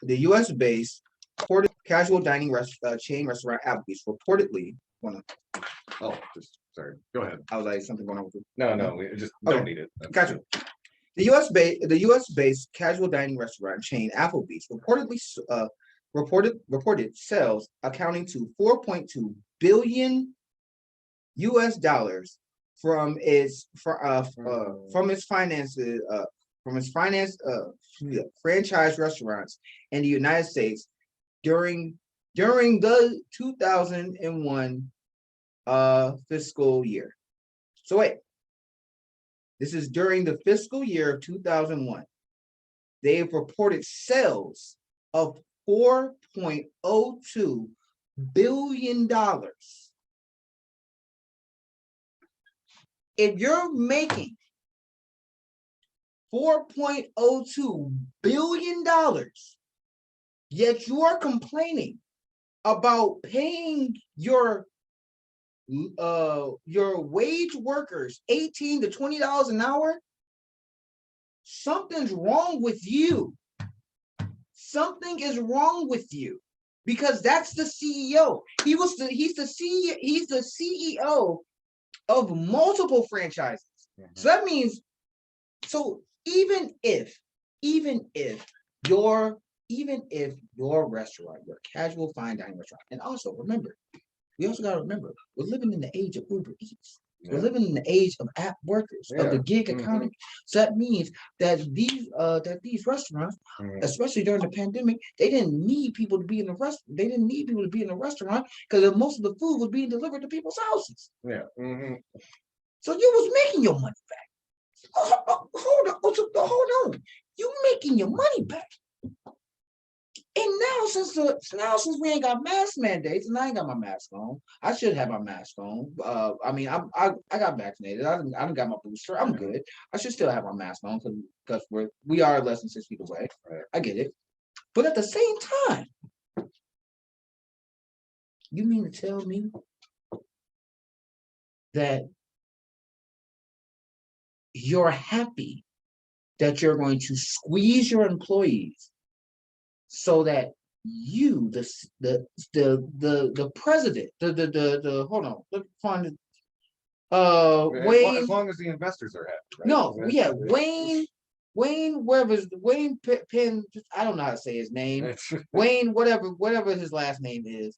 U.S. based casual dining chain restaurant Applebee's reportedly. Sorry. Go ahead. I was like, something going on with it. No, we just don't need it. Gotcha. The U.S. based casual dining restaurant chain Applebee's reported sales accounting to $4.2 billion U.S. dollars from its franchise restaurants in the United States during the 2001 fiscal year. So wait, this is during the fiscal year of 2001. They have reported sales of $4.02 billion. If you're making $4.02 billion, yet you are complaining about paying your wage workers $18 to $20 an hour, something's wrong with you. Something is wrong with you, because that's the CEO. He's the CEO of multiple franchises. Mm-hmm. So that means, even if your restaurant, your casual fine dining restaurant, and also we also got to remember, we're living in the age of Uber Eats. Yeah. We're living in the age of app workers, of the gig economy. So that means that these restaurants, especially during the pandemic, they didn't need people to be in the restaurant. They didn't need people to be in the restaurant because most of the food was being delivered to people's houses. Yeah. Mm-hmm. So you was making your money back. Hold on. You making your money back. And now, since we ain't got mask mandates, and I ain't got my mask on, I should have my mask on. I got vaccinated. I done got my booster. I'm good. I should still have my mask on because we are less than 6 feet away. Right. I get it. But at the same time, you mean to tell me that you're happy that you're going to squeeze your employees so that you, the president, hold on, let me find it. Wayne. As long as the investors are happy. Right? No, yeah, Wayne, Penn. I don't know how to say his name. Wayne, whatever his last name is.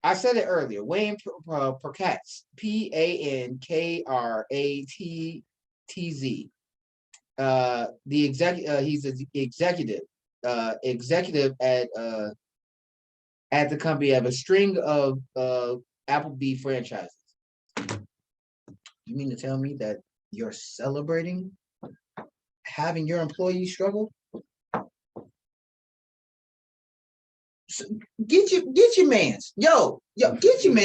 I said it earlier. Wayne Perkatz, Pankrattz. He's the executive at the company of a string of Applebee franchises. You mean to tell me that you're celebrating having your employees struggle? So get your mans, yo, get your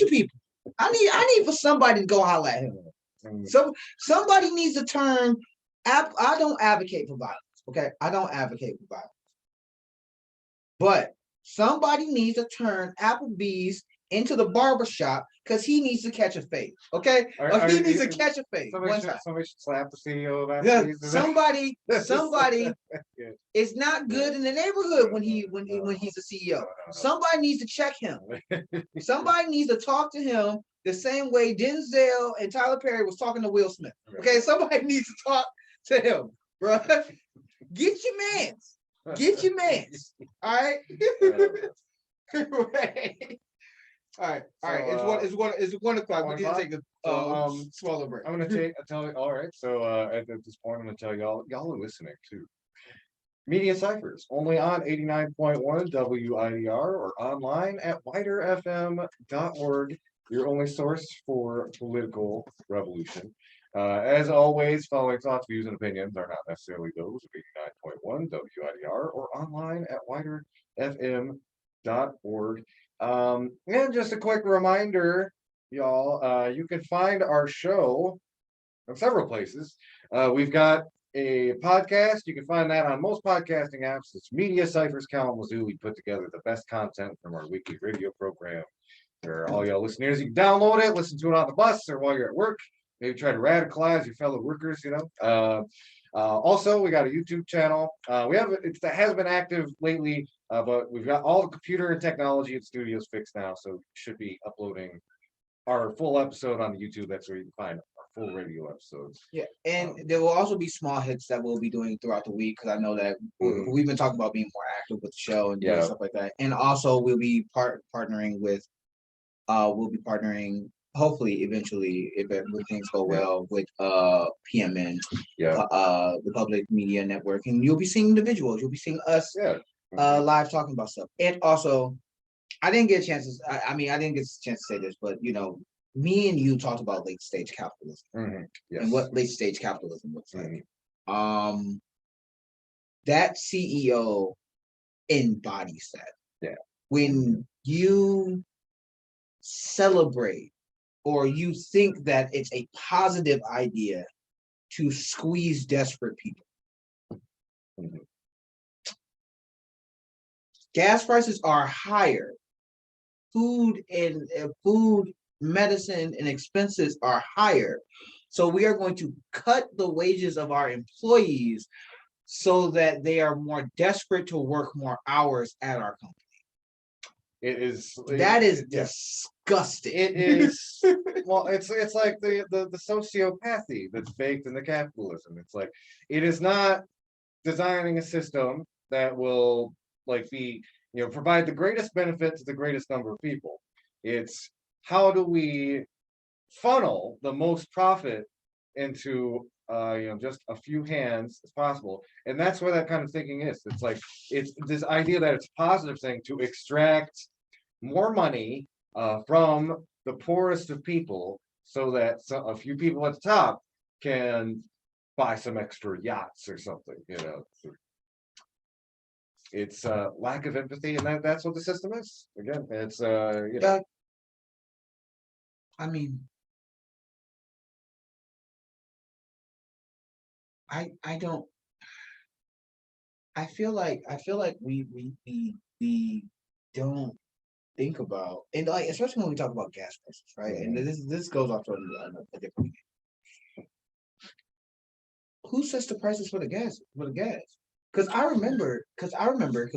people. I need for somebody to go holler at him. So somebody needs to turn. I don't advocate for violence. Okay, I don't advocate for violence, but somebody needs to turn Applebee's into the barbershop because he needs to catch a fade. Okay, he needs to catch a fade. Somebody should slap the CEO of Applebee's. Somebody is not good in the neighborhood when he's a CEO. Somebody needs to check him. Somebody needs to talk to him the same way Denzel and Tyler Perry was talking to Will Smith. Okay, somebody needs to talk to him, bro. Get your mans. All right. Right. All right. It's 1 o'clock. We need to take a smaller break. I'm gonna tell you. All right. So at this point, I'm gonna tell y'all are listening too. Media Cyphers, only on 89.1 WIDR or online at widerfm.org, your only source for political revolution. As always, following thoughts, views, and opinions are not necessarily those of 89.1 WIDR or online at widerfm.org. And just a quick reminder, y'all, you can find our show in several places. We've got a podcast. You can find that on most podcasting apps. It's Media Cyphers Kalamazoo. We put together the best content from our weekly radio program. For all y'all listeners, you can download it, listen to it on the bus or while you're at work. Maybe try to radicalize your fellow workers, Also, we got a YouTube channel. It has been active lately, but we've got all the computer and technology and studios fixed now, so we should be uploading our full episode on the YouTube. That's where you can find our full radio episodes. Yeah, and there will also be small hits that we'll be doing throughout the week, because I know that we've been talking about being more active with the show and doing stuff like that. And also, we'll be partnering with, hopefully eventually, if things go well, with PMN, the Public Media Network, and you'll be seeing individuals, you'll be seeing us live talking about stuff. And also, I didn't get a chance to, I didn't get a chance to say this, but me and you talked about late stage capitalism and what late stage capitalism looks like. That CEO embodies that. Yeah. When you celebrate or you think that it's a positive idea to squeeze desperate people. Gas prices are higher. Food, medicine, and expenses are higher. So we are going to cut the wages of our employees so that they are more desperate to work more hours at our company. That is disgusting. It is. Well, it's like the sociopathy that's baked in the capitalism. It's like, it is not designing a system that will provide the greatest benefit to the greatest number of people. It's how do we funnel the most profit into just a few hands as possible. And that's where that kind of thinking is. It's like, it's this idea that it's a positive thing to extract more money from the poorest of people, so that a few people at the top can buy some extra yachts or something. It's lack of empathy, and that's what the system is. Again, it's I feel like we don't think about, and especially when we talk about gas prices, right? And this goes off to a different game. Who sets the prices for the gas? Because I remember, because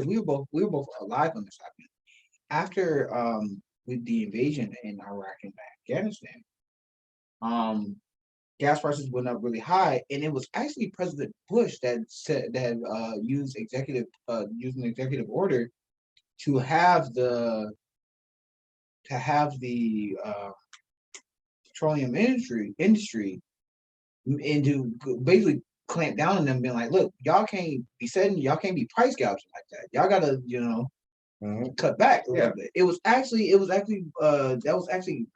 we were both alive when this happened. After with the invasion in Iraq and Afghanistan, gas prices went up really high, and it was actually President Bush that used an executive order to have the petroleum industry and to basically clamp down on them, being like, look, y'all can't be price gouging like that. Y'all gotta, cut back a little bit. It was actually I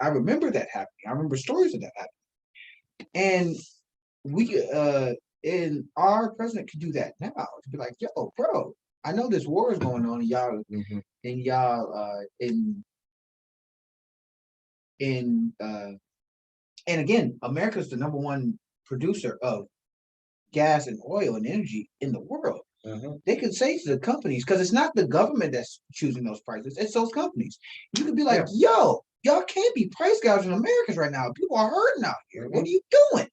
remember that happening. I remember stories of that happening. And and our president could do that now, to be like, yo, bro, I know this war is going on, and y'all and again, America's the number one producer of gas and oil and energy in the world. They could say to the companies, because it's not the government that's choosing those prices, it's those companies. You could be like, yo, y'all can't be price gouging Americans right now. People are hurting out here. What are you doing?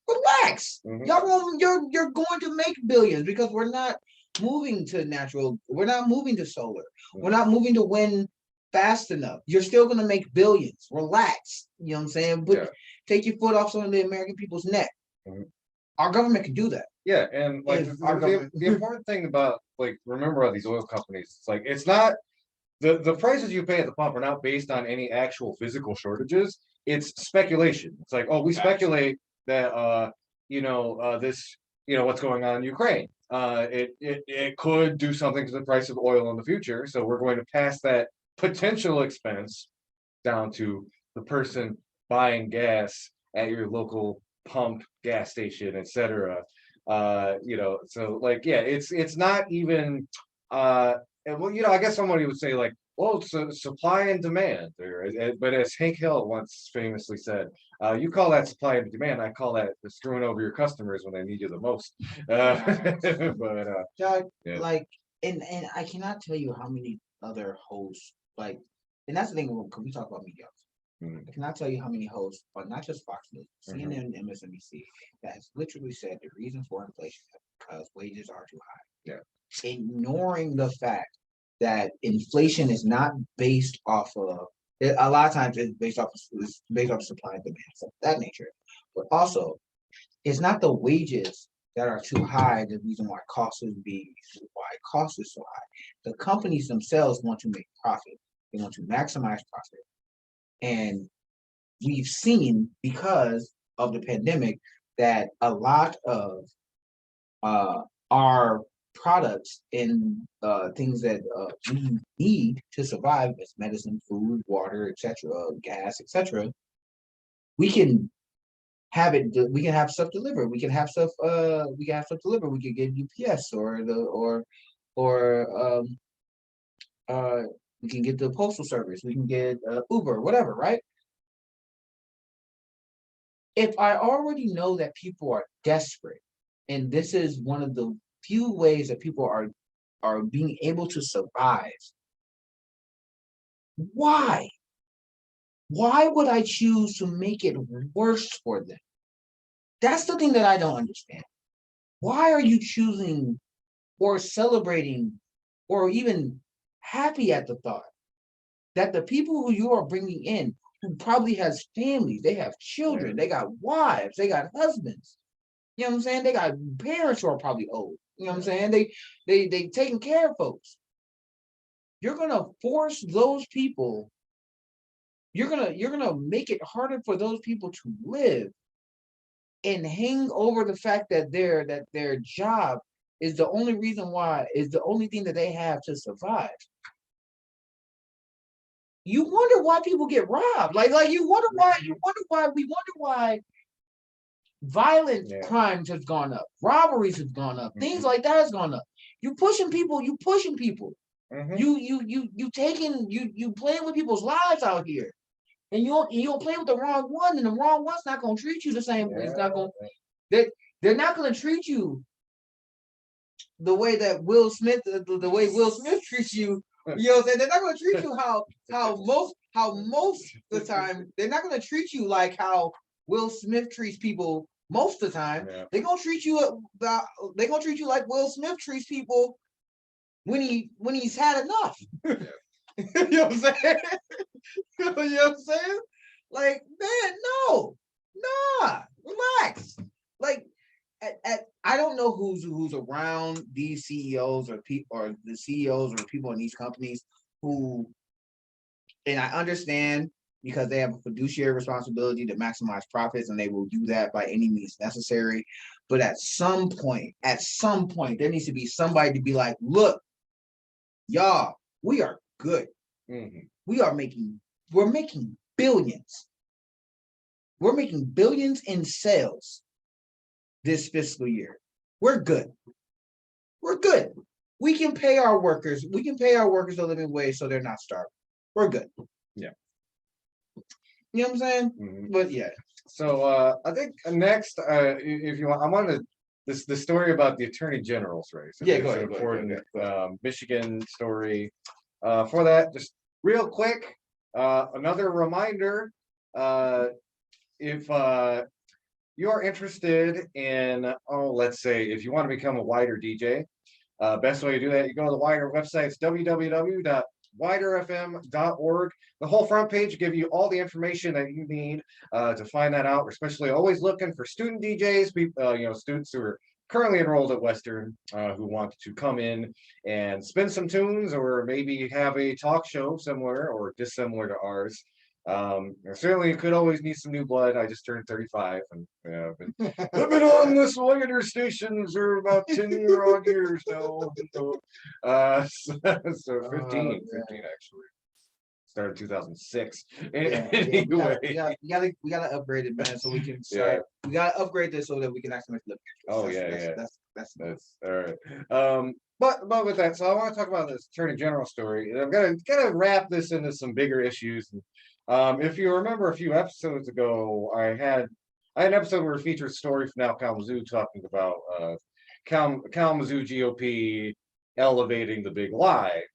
Relax. You're going to make billions, because we're not moving to natural. We're not moving to solar. We're not moving to wind fast enough. You're still going to make billions. Relax. You know what I'm saying? But take your foot off some of the American people's neck. Our government can do that. Yeah, and the important thing about, remember all these oil companies, it's like, it's not the prices you pay at the pump are not based on any actual physical shortages. It's speculation. It's like, oh, we speculate that this what's going on in Ukraine. It could do something to the price of oil in the future. So we're going to pass that potential expense down to the person buying gas at your local pump, gas station, etc. So like, yeah, it's not even well, I guess somebody would say like, well, it's a supply and demand, but as Hank Hill once famously said, you call that supply and demand, I call that screwing over your customers when they need you the most. Doug, Yeah. like, and I cannot tell you how many other hosts, like, and that's the thing because we talk about media. I cannot tell you how many hosts, but not just Fox News, CNN, MSNBC, that has literally said the reason for inflation is because wages are too high. Yeah. Ignoring the fact that inflation is not based off of, a lot of times it's based off of supply and demand, stuff of that nature. But also, it's not the wages that are too high the reason why cost is so high. The companies themselves want to make profit. They want to maximize profit. And we've seen, because of the pandemic, that a lot of our products and things that we need to survive, as medicine, food, water, etc., gas, etc., we can have it. We can have stuff delivered. We can have stuff. We can have stuff delivered. We can get UPS we can get the postal service. We can get Uber, whatever, right? If I already know that people are desperate, and this is one of the few ways that people are being able to survive, why? Why would I choose to make it worse for them? That's the thing that I don't understand. Why are you choosing or celebrating or even happy at the thought that the people who you are bringing in, who probably has families, they have children, they got wives, they got husbands, you know what I'm saying? They got parents who are probably old, you know what I'm saying? They taking care of folks. You're gonna force those people, you're gonna make it harder for those people to live and hang over the fact that their job is the only thing that they have to survive. You wonder why people get robbed. Like you wonder why violent crimes has gone up, robberies have gone up, things like that has gone up. You pushing people. You playing with people's lives out here. And you don't play with the wrong one, and the wrong one's not gonna treat you the same way. It's not gonna they're not gonna treat you the way that Will Smith treats you. You know what I'm saying? They're not gonna treat you how most of the time. They're not gonna treat you like how Will Smith treats people most of the time. Yeah. They're gonna treat you like Will Smith treats people when he's had enough. You know what I'm saying? You know what I'm saying? Like, man, no, nah, relax. Like, I don't know who's around these CEOs or the CEOs or people in these companies who, and I understand because they have a fiduciary responsibility to maximize profits, and they will do that by any means necessary. But at some point, there needs to be somebody to be like, look, y'all, we are good. Mm-hmm. We're making billions. We're making billions in sales this fiscal year. We're good. We can pay our workers. A living wage so they're not starving. We're good. Yeah. You know what I'm saying? Mm-hmm. But yeah. So I think next, if you want, I wanted the story about the Attorney General's race. Yeah, go ahead. Michigan story. For that, just real quick, another reminder, if you're interested in, let's say, if you want to become a wider DJ, best way to do that, you go to the wider website. It's www.widerfm.org. The whole front page will give you all the information that you need to find that out. We're especially always looking for student DJs, people, students who are currently enrolled at Western who want to come in and spin some tunes, or maybe have a talk show similar or dissimilar to ours. Certainly could always need some new blood. I just turned 35 and I've been on this lighter station for about 10 odd years now. So 15 actually. Started 2006. Anyway, we gotta upgrade it, man, so we can start. We gotta upgrade this so that we can actually make it look. That's all right. But with that, so I want to talk about this Attorney General story. And I'm gonna wrap this into some bigger issues. If you remember a few episodes ago, I had an episode where we featured a story from now Kalamazoo talking about Kalamazoo GOP elevating the big lie.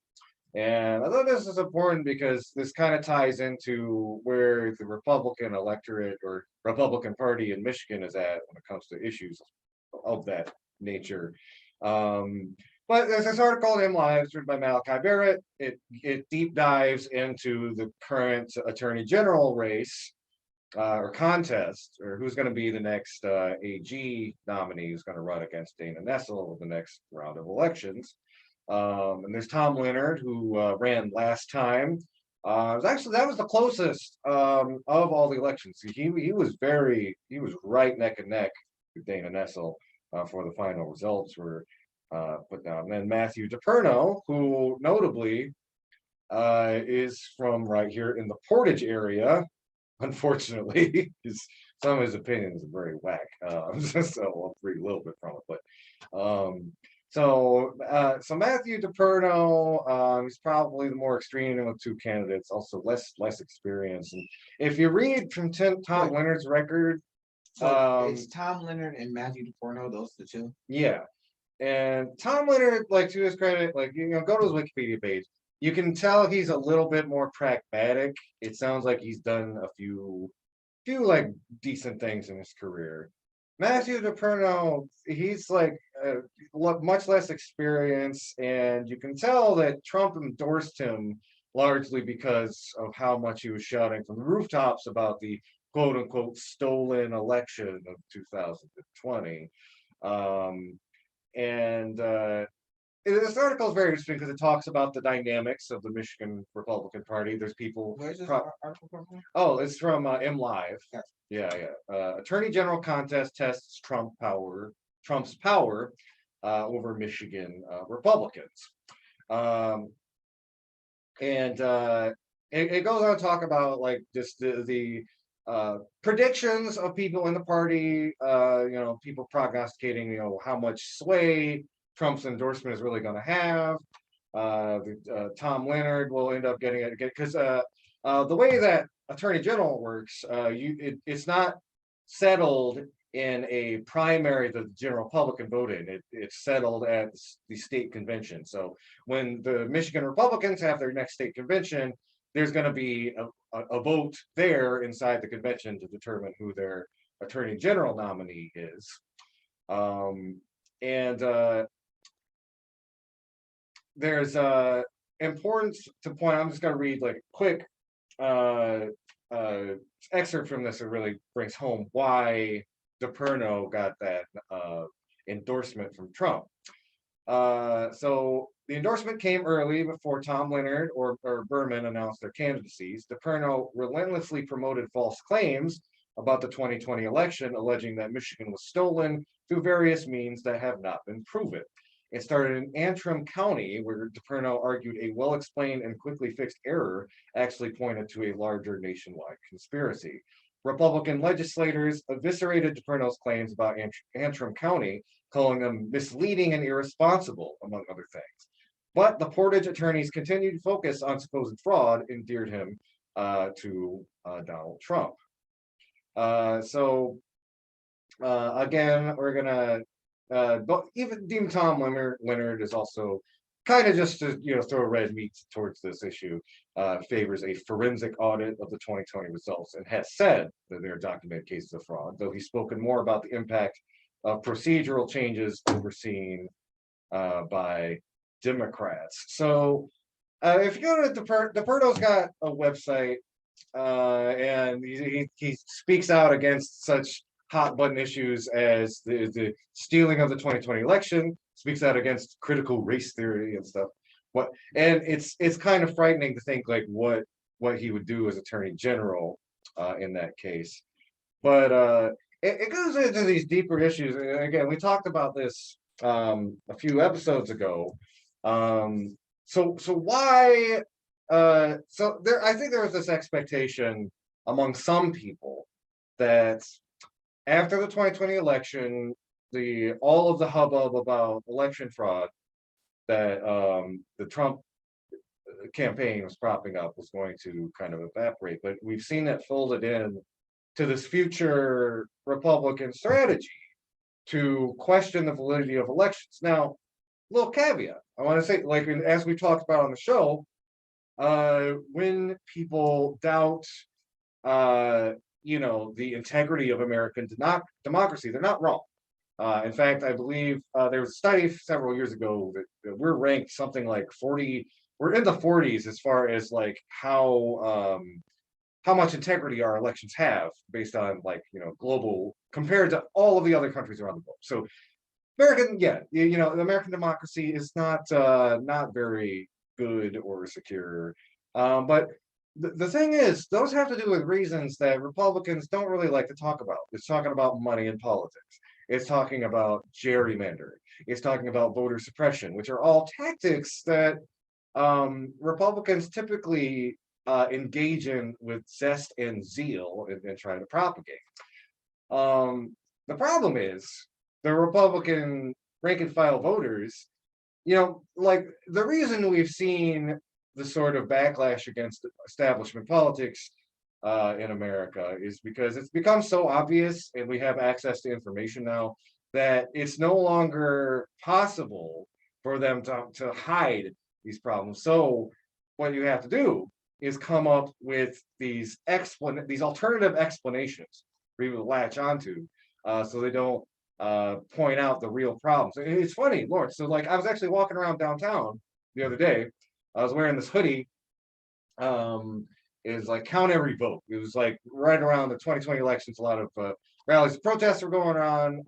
And I thought this is important because this kind of ties into where the Republican electorate or Republican Party in Michigan is at when it comes to issues of that nature. But there's this article in MLive written by Malachi Barrett. It deep dives into the current Attorney General race or contest, or who's going to be the next AG nominee who's going to run against Dana Nessel in the next round of elections. And there's Tom Leonard, who ran last time. That was the closest of all the elections. He was right neck and neck with Dana Nessel for the final results were put down. And then Matthew DePerno, who notably is from right here in the Portage area. Unfortunately, some of his opinions are very whack. So I'll read a little bit from it, but. So Matthew DePerno, he's probably the more extreme of the two candidates, also less experience. And if you read from Tom Leonard's record, it's Tom Leonard and Matthew DePerno, those the two. Yeah, and Tom Leonard, like to his credit, like go to his Wikipedia page. You can tell he's a little bit more pragmatic. It sounds like he's done a few like decent things in his career. Matthew DePerno, he's like much less experience, and you can tell that Trump endorsed him largely because of how much he was shouting from the rooftops about the quote unquote stolen election of 2020. This article is very interesting because it talks about the dynamics of the Michigan Republican Party. There's people. Where's this article from? Oh, it's from MLive. Yeah. Attorney General contest tests Trump's power over Michigan Republicans. It goes on to talk about like just the predictions of people in the party. People prognosticating how much sway Trump's endorsement is really going to have. Tom Leonard will end up getting it because the way that Attorney General works, it's not settled in a primary that the general public can vote in. It's settled at the state convention. So when the Michigan Republicans have their next state convention, there's going to be a vote there inside the convention to determine who their Attorney General nominee is. There's importance to point. I'm just going to read like a quick excerpt from this. It really brings home why DePerno got that endorsement from Trump. So the endorsement came early before Tom Leonard or Berman announced their candidacies. DePerno relentlessly promoted false claims about the 2020 election, alleging that Michigan was stolen through various means that have not been proven. It started in Antrim County, where DePerno argued a well-explained and quickly fixed error actually pointed to a larger nationwide conspiracy. Republican legislators eviscerated DePerno's claims about Antrim County, calling them misleading and irresponsible, among other things. But the Portage attorneys continued to focus on supposed fraud, endeared him to Donald Trump. Again, we're gonna. But even Tom Leonard is also kind of just to throw red meat towards this issue, favors a forensic audit of the 2020 results and has said that there are documented cases of fraud, though he's spoken more about the impact of procedural changes overseen by Democrats. So if you go to DePerno's got a website and he speaks out against such hot button issues as the stealing of the 2020 election, speaks out against critical race theory and stuff. And it's kind of frightening to think like what what he would do as Attorney General in that case. But it goes into these deeper issues. And again, we talked about this a few episodes ago. So why? So there, I think there was this expectation among some people that after the 2020 election, all of the hubbub about election fraud that the Trump campaign was propping up was going to kind of evaporate. But we've seen that folded in to this future Republican strategy to question the validity of elections. Now, little caveat, I want to say, like as we talked about on the show, when people doubt, the integrity of American democracy, they're not wrong. In fact, I believe there was a study several years ago that we're ranked something like 40. We're in the 40s as far as like how much integrity our elections have based on global compared to all of the other countries around the globe. So American, the American democracy is not very good or secure. But the thing is, those have to do with reasons that Republicans don't really like to talk about. It's talking about money in politics. It's talking about gerrymandering. It's talking about voter suppression, which are all tactics that Republicans typically engage in with zest and zeal and try to propagate. The problem is the Republican rank and file voters, like the reason we've seen the sort of backlash against establishment politics in America is because it's become so obvious and we have access to information now that it's no longer possible for them to hide these problems. So what you have to do is come up with these alternative explanations for people to latch onto, so they don't point out the real problems. And it's funny, Lord. So like I was actually walking around downtown the other day. I was wearing this hoodie. Is like count every vote. It was like right around the 2020 elections. A lot of rallies and protests were going on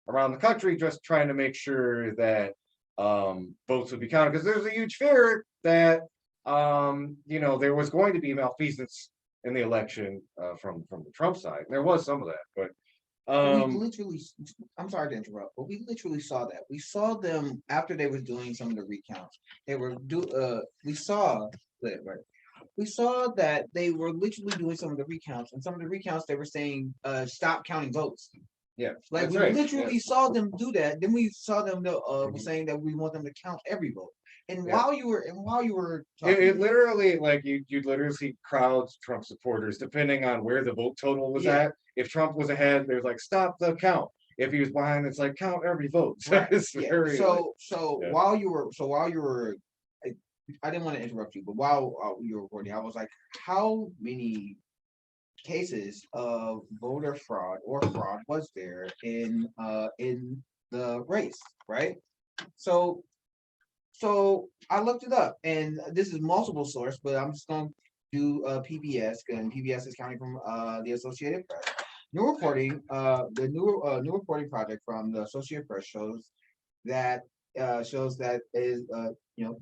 around the country, just trying to make sure that votes would be counted, because there's a huge fear that there was going to be malfeasance in the election from the Trump side. And there was some of that, but we literally, I'm sorry to interrupt, but we literally saw that. We saw them after they were doing some of the recounts. We saw that they were literally doing some of the recounts, and some of the recounts they were saying, stop counting votes. Yeah, like we literally saw them do that. Then we saw them saying that we want them to count every vote. And while you were talking, it literally, like you'd literally see crowds, Trump supporters, depending on where the vote total was at. If Trump was ahead, there's like stop the count. If he was behind, it's like count every vote. Right. Very, while you were, I didn't want to interrupt you, but while you were recording, I was like, how many cases of voter fraud or fraud was there in the race, right? So I looked it up, and this is multiple source, but I'm just going to do PBS, and PBS is counting from the Associated Press. New reporting, the new reporting project from the Associated Press shows that is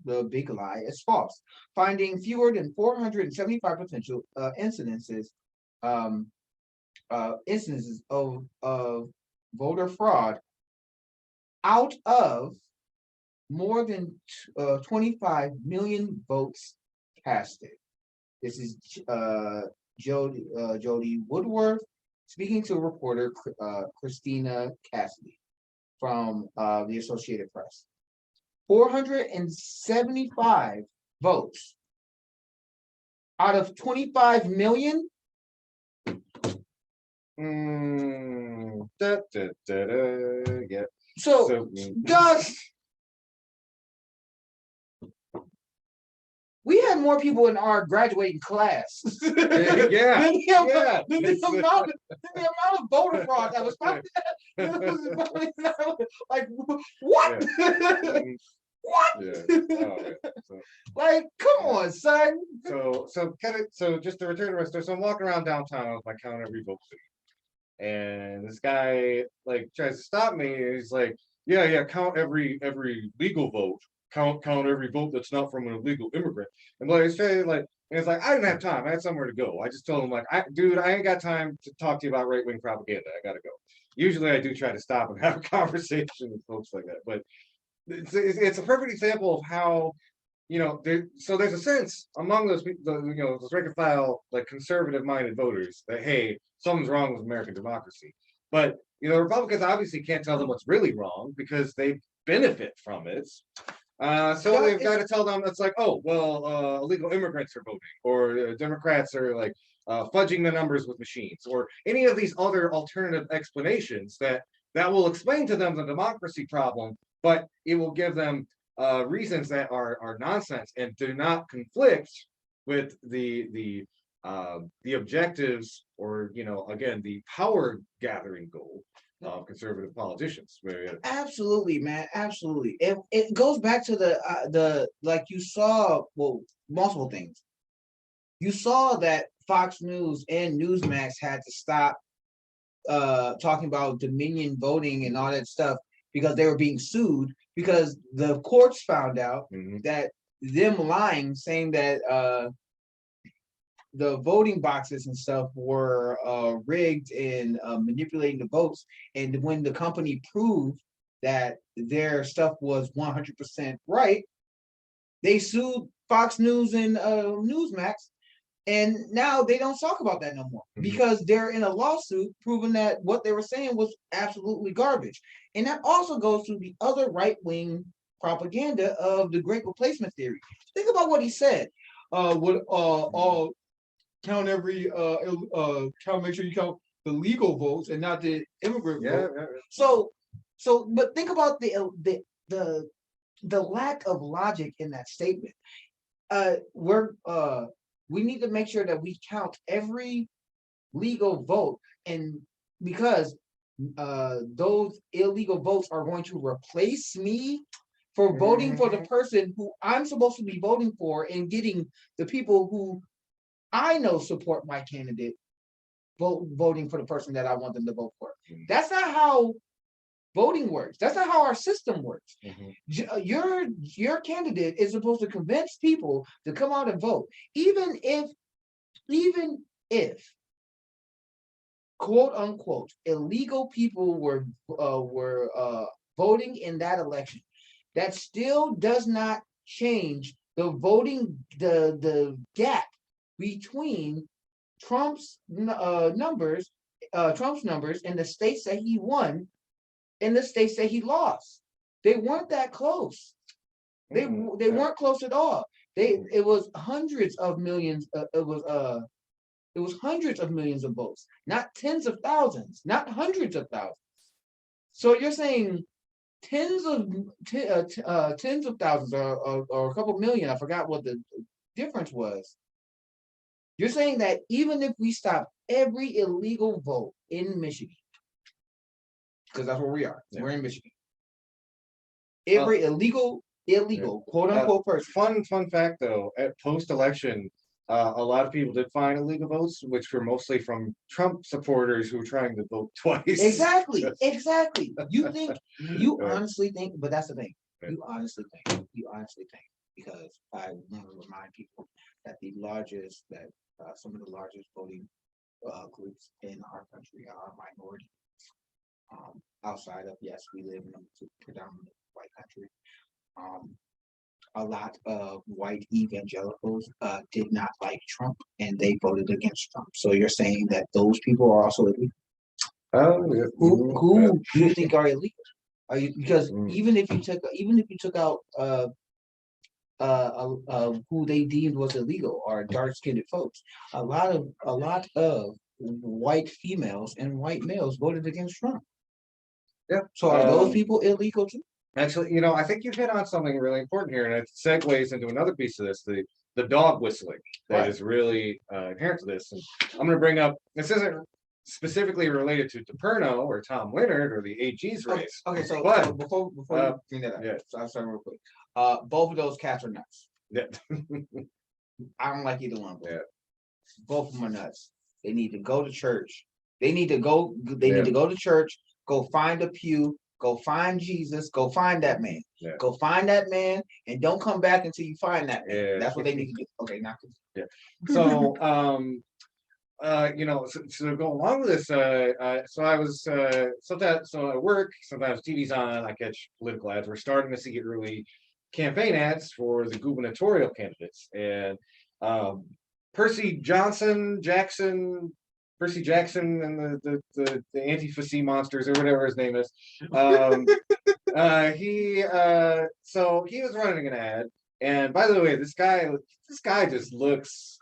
the big lie is false, finding fewer than 475 potential incidences of voter fraud out of more than 25 million votes casted. This is Jody Woodworth speaking to reporter Christina Cassidy from the Associated Press. 475 votes out of 25 million. Yeah. So Doug, we had more people in our graduating class than the amount of voter fraud that was found. Like what? Yeah. What? Yeah. Oh, yeah. So, like, come on, son. So just to return to my story, so I'm walking around downtown with my count every vote city. And this guy like tries to stop me. He's like, yeah, count every legal vote. Count every vote that's not from an illegal immigrant. And like, it's like, And it's like, I didn't have time. I had somewhere to go. I just told him, like, dude, I ain't got time to talk to you about right-wing propaganda. I gotta go. Usually I do try to stop and have a conversation with folks like that. But it's a perfect example of how, there's a sense among those people, those rank and file, like conservative-minded voters that, hey, something's wrong with American democracy. But, Republicans obviously can't tell them what's really wrong because they benefit from it. So they've got to tell them it's like, oh, well, illegal immigrants are voting, or Democrats are like fudging the numbers with machines, or any of these other alternative explanations that will explain to them the democracy problem, but it will give them reasons that are nonsense and do not conflict with the objectives, or again, the power gathering goal of conservative politicians. Absolutely, man. Absolutely. It goes back to the like you saw, well, multiple things. You saw that Fox News and Newsmax had to stop talking about Dominion voting and all that stuff because they were being sued because the courts found out that them lying, saying that the voting boxes and stuff were rigged and manipulating the votes. And when the company proved that their stuff was 100% right, they sued Fox News and Newsmax. And now they don't talk about that no more because they're in a lawsuit proving that what they were saying was absolutely garbage. And that also goes to the other right-wing propaganda of the Great Replacement theory. Think about what he said. Count every make sure you count the legal votes and not the immigrant vote. So but think about the lack of logic in that statement. We need to make sure that we count every legal vote, and because those illegal votes are going to replace me for voting for the person who I'm supposed to be voting for and getting the people who I know support my candidate voting for the person that I want them to vote for. That's not how voting works. That's not how our system works. Your candidate is supposed to convince people to come out and vote, even if quote unquote illegal people were voting in that election. That still does not change the voting the gap between Trump's numbers in the states that he won and the states that he lost. They weren't that close. They weren't close at all. It was hundreds of millions. It was hundreds of millions of votes, not tens of thousands, not hundreds of thousands. So you're saying tens of thousands or a couple million. I forgot what the difference was. You're saying that even if we stop every illegal vote in Michigan, because that's where we are, we're in Michigan. Every illegal quote unquote person. Fun fact though, at post-election, a lot of people did find illegal votes, which were mostly from Trump supporters who were trying to vote twice. Exactly. You honestly think, but that's the thing. You honestly think, because I want to remind people that some of the largest voting groups in our country are minority. Outside of, yes, we live in a predominantly white country. A lot of white evangelicals did not like Trump and they voted against Trump. So you're saying that those people are also illegal? Who do you think are illegal? Because even if you took out who they deemed was illegal are dark-skinned folks, a lot of white females and white males voted against Trump. Yeah. So are those people illegal too? Actually, I think you've hit on something really important here, and it segues into another piece of this, the dog whistling that is really inherent to this. And I'm going to bring up, this isn't specifically related to DePerno or Tom Leonard or the AG's race. Okay, so before you bring that up, so I'm sorry real quick. Both of those cats are nuts. Yeah. I don't like either one of them. Yeah. Both of them are nuts. They need to go to church. They need to go to church, go find a pew, Go find Jesus. Go find that man. Yeah. Go find that man, and don't come back until you find that man. Yeah. That's what they need to do. Okay, now. Yeah. So, so go along with this. So I was sometimes at work. Sometimes TV's on. I catch political ads. We're starting to see early campaign ads for the gubernatorial candidates, and Percy Jackson, and the Antifa sea monsters or whatever his name is. So he was running an ad, and by the way, this guy just looks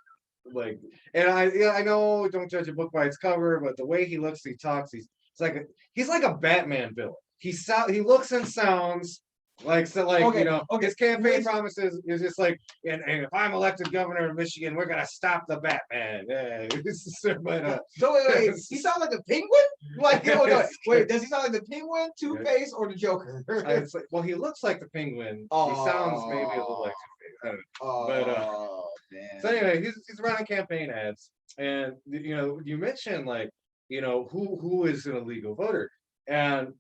like, and I know don't judge a book by its cover, but the way he looks, he talks, he's like a Batman villain. He looks and sounds like his campaign promises is just like, and if I'm elected governor of Michigan, we're gonna stop the Batman. Yeah, but so wait, he sounds like the Penguin? Like, wait, does he sound like the Penguin, Two-Face, or the Joker? Well, he looks like the Penguin. He sounds maybe a little like Two-Face. I don't know. So anyway, he's running campaign ads, and you mentioned who is an illegal voter, and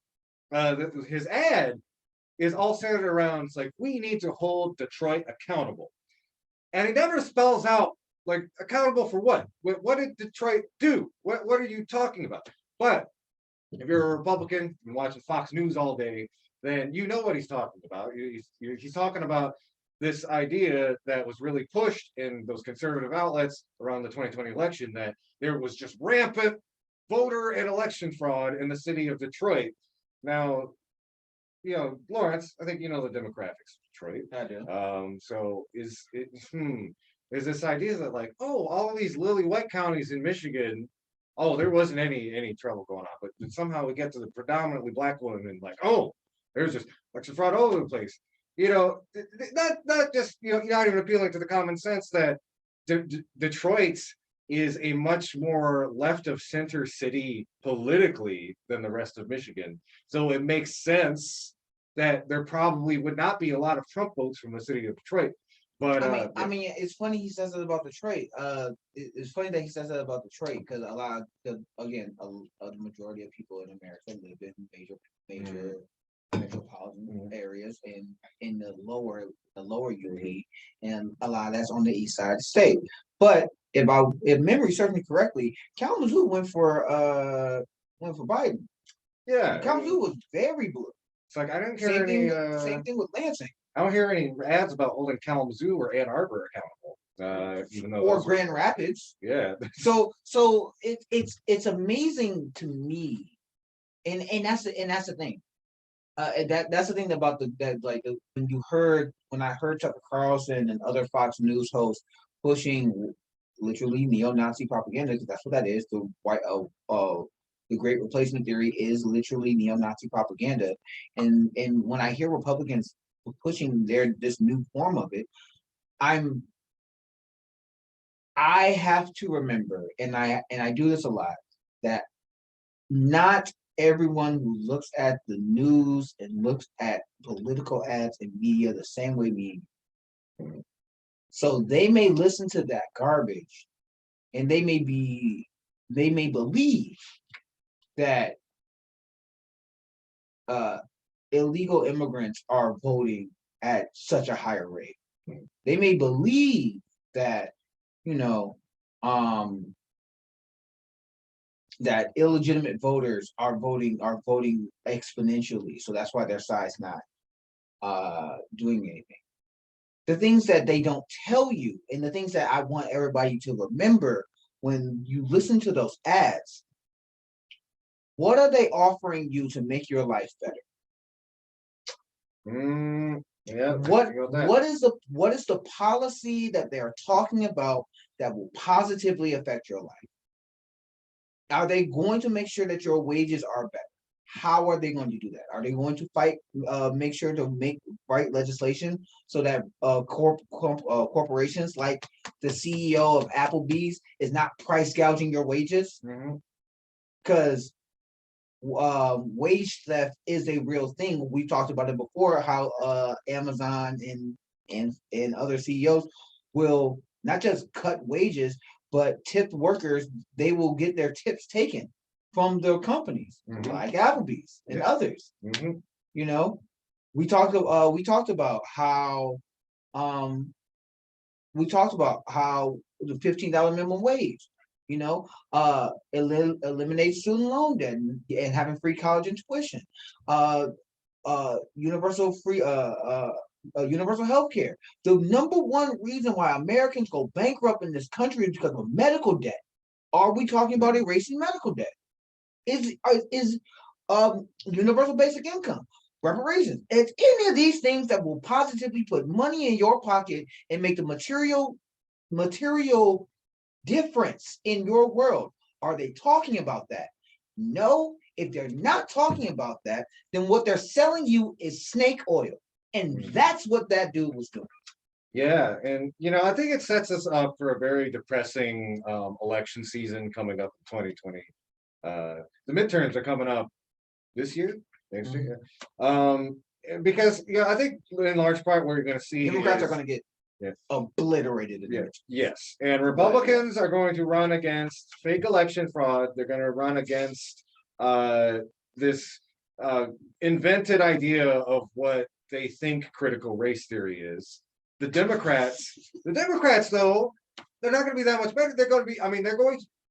his ad is all centered around, it's like, we need to hold Detroit accountable. And he never spells out, like, accountable for what? What did Detroit do? What are you talking about? But if you're a Republican and watching Fox News all day, then you know what he's talking about. He's talking about this idea that was really pushed in those conservative outlets around the 2020 election, that there was just rampant voter and election fraud in the city of Detroit. Now, Lawrence, I think you know the demographics of Detroit. I do. So is this idea that all of these lily white counties in Michigan, there wasn't any trouble going on, but somehow we get to the predominantly black women and there's just election fraud all over the place. Not just not even appealing to the common sense that Detroit is a much more left of center city politically than the rest of Michigan. So it makes sense that there probably would not be a lot of Trump votes from the city of Detroit. But I mean, it's funny he says it about Detroit. It's funny that he says that about Detroit because the majority of people in America live in major metropolitan areas and in the lower UP, and a lot of that's on the east side of the state. But if memory serves me correctly, Kalamazoo went for Biden. Yeah, Kalamazoo was very blue. It's like I didn't hear same thing with Lansing. I don't hear any ads about holding Kalamazoo or Ann Arbor accountable, even though or Grand Rapids. Yeah. So it's amazing to me, and that's the thing. That's the thing about when I heard Tucker Carlson and other Fox News hosts pushing literally neo-Nazi propaganda, because that's what that is. The Great Replacement Theory is literally neo-Nazi propaganda, and when I hear Republicans pushing this new form of it, I have to remember, and I do this a lot, that not everyone who looks at the news and looks at political ads and media the same way we do. So they may listen to that garbage and they may believe that illegal immigrants are voting at such a higher rate. They may believe that, that illegitimate voters are voting exponentially. So that's why their side's not doing anything. The things that they don't tell you, and the things that I want everybody to remember when you listen to those ads, what are they offering you to make your life better? Yeah. What is the policy that they're talking about that will positively affect your life? Are they going to make sure that your wages are better? How are they going to do that? Are they going to make sure to write legislation so that corporations like the CEO of Applebees is not price gouging your wages? Because wage theft is a real thing. We talked about it before, how Amazon and other CEOs will not just cut wages, but tip workers, they will get their tips taken. from the companies like Applebees and others. You know, we talked about how the $15 minimum wage, you know, eliminate student loan debt and having free college and tuition, universal health care. The number one reason why Americans go bankrupt in this country is because of medical debt. Are we talking about erasing medical debt? Is universal basic income, reparations? It's any of these things that will positively put money in your pocket and make the material difference in your world. Are they talking about that? No. If they're not talking about that, then what they're selling you is snake oil. And that's what that dude was doing. Yeah, and I think it sets us up for a very depressing election season coming up in 2020. The midterms are coming up this year, next year. Because I think in large part what you're going to see Democrats are going to get obliterated. Yes, and Republicans are going to run against fake election fraud. They're going to run against this invented idea of what they think critical race theory is. The Democrats though, they're not going to be that much better. They're going to be,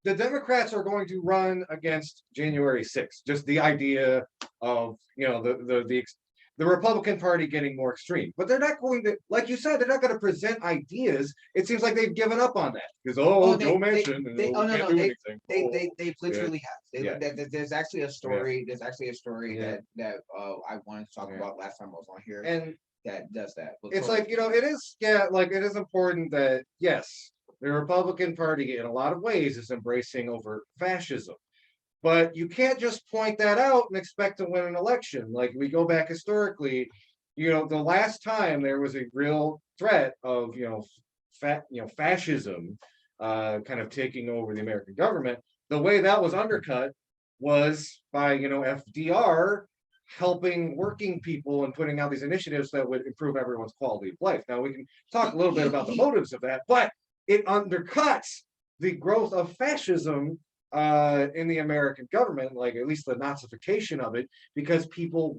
the Democrats are going to run against January 6th. Just the idea of, the Republican Party getting more extreme. But they're not going to, like you said, they're not going to present ideas. It seems like they've given up on that. Because, Joe Manchin, they literally have. There's actually a story. There's actually a story that I wanted to talk about last time I was on here. And that does that. It's like, it is important that, yes, the Republican Party in a lot of ways is embracing overt fascism. But you can't just point that out and expect to win an election. Like we go back historically, the last time there was a real threat of, fascism kind of taking over the American government, the way that was undercut was by, FDR helping working people and putting out these initiatives that would improve everyone's quality of life. Now we can talk a little bit about the motives of that, but it undercuts the growth of fascism in the American government, like at least the Nazification of it, because people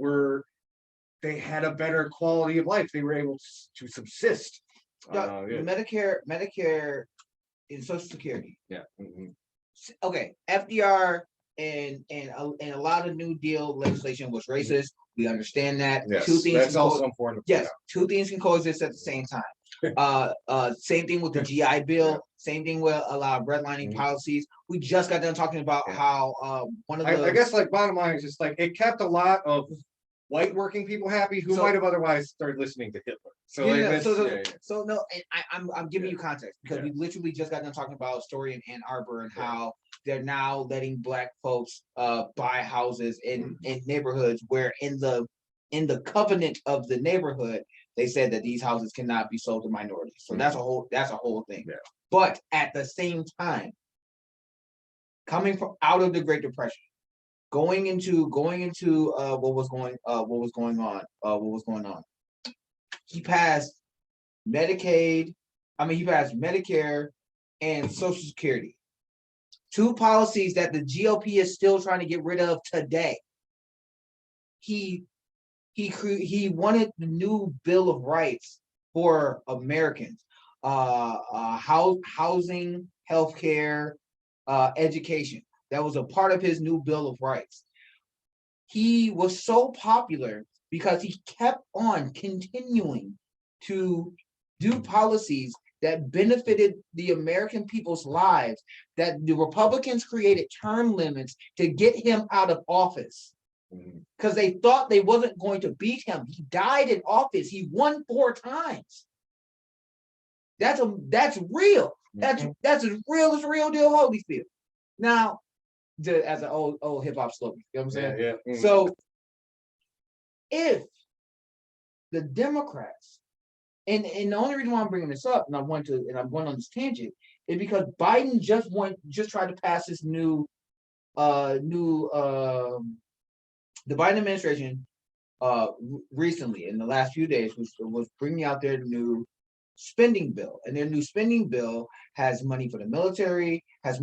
they had a better quality of life. They were able to subsist. Medicare and Social Security. Yeah. Okay, FDR and a lot of New Deal legislation was racist. We understand that. Yes, that's also important. Yes, two things can coexist at the same time. Same thing with the GI Bill. Same thing with a lot of redlining policies. We just got done talking about how one of the. I guess bottom line is just it kept a lot of white working people happy who might have otherwise started listening to Hitler. So no, and I'm giving you context because we literally just got done talking about a story in Ann Arbor and how they're now letting Black folks buy houses in neighborhoods where in the covenant of the neighborhood they said that these houses cannot be sold to minorities. So that's a whole thing. Yeah. But at the same time, coming from out of the Great Depression, going into what was going on. He passed Medicare and Social Security. Two policies that the GOP is still trying to get rid of today. He wanted the new Bill of Rights for Americans, housing, healthcare, education. That was a part of his new Bill of Rights. He was so popular because he kept on continuing to do policies that benefited the American people's lives, that the Republicans created term limits to get him out of office. Because they thought they wasn't going to beat him. He died in office. He won 4 times. That's real. That's as real as real deal Holyfield. Now, as an old hip hop slogan, you know what I'm saying? Yeah. So if the Democrats, and the only reason why I'm bringing this up, and I'm going on this tangent, is because Biden just tried to pass this the Biden administration recently in the last few days was bringing out their new spending bill, and their new spending bill has money for the military, has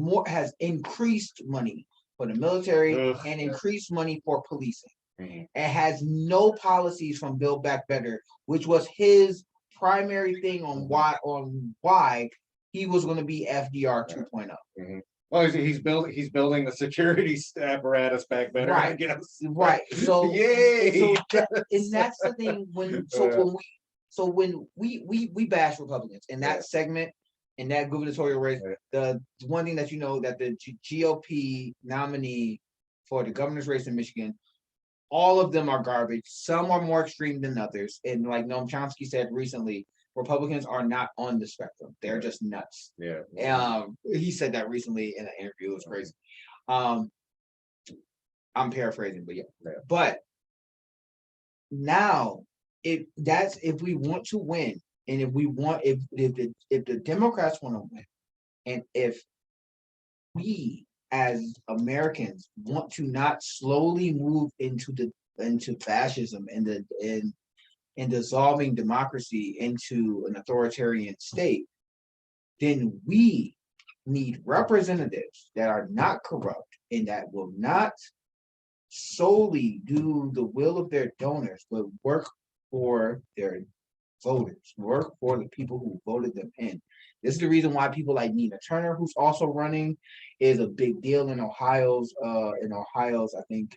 increased money for the military Ugh. and increase money for policing. Mhm. It has no policies from Build Back Better, which was his primary thing on why he was going to be FDR 2.0. Mhm. Well, he's building the security apparatus back better, I Right. guess. Right. So Yay! and that's the thing when we bash Republicans in that segment, in that gubernatorial race, the one thing that you know that the GOP nominee for the governor's race in Michigan, all of them are garbage. Some are more extreme than others. And like Noam Chomsky said recently, Republicans are not on the spectrum. They're just nuts. Yeah. He said that recently in an interview. It was crazy. I'm paraphrasing, but yeah. But now, if we want to win, and if the Democrats want to win, and if we as Americans want to not slowly move into fascism and dissolving democracy into an authoritarian state, then we need representatives that are not corrupt and that will not solely do the will of their donors, but work for their voters, work for the people who voted them in. This is the reason why people like Nina Turner, who's also running, is a big deal in Ohio's I think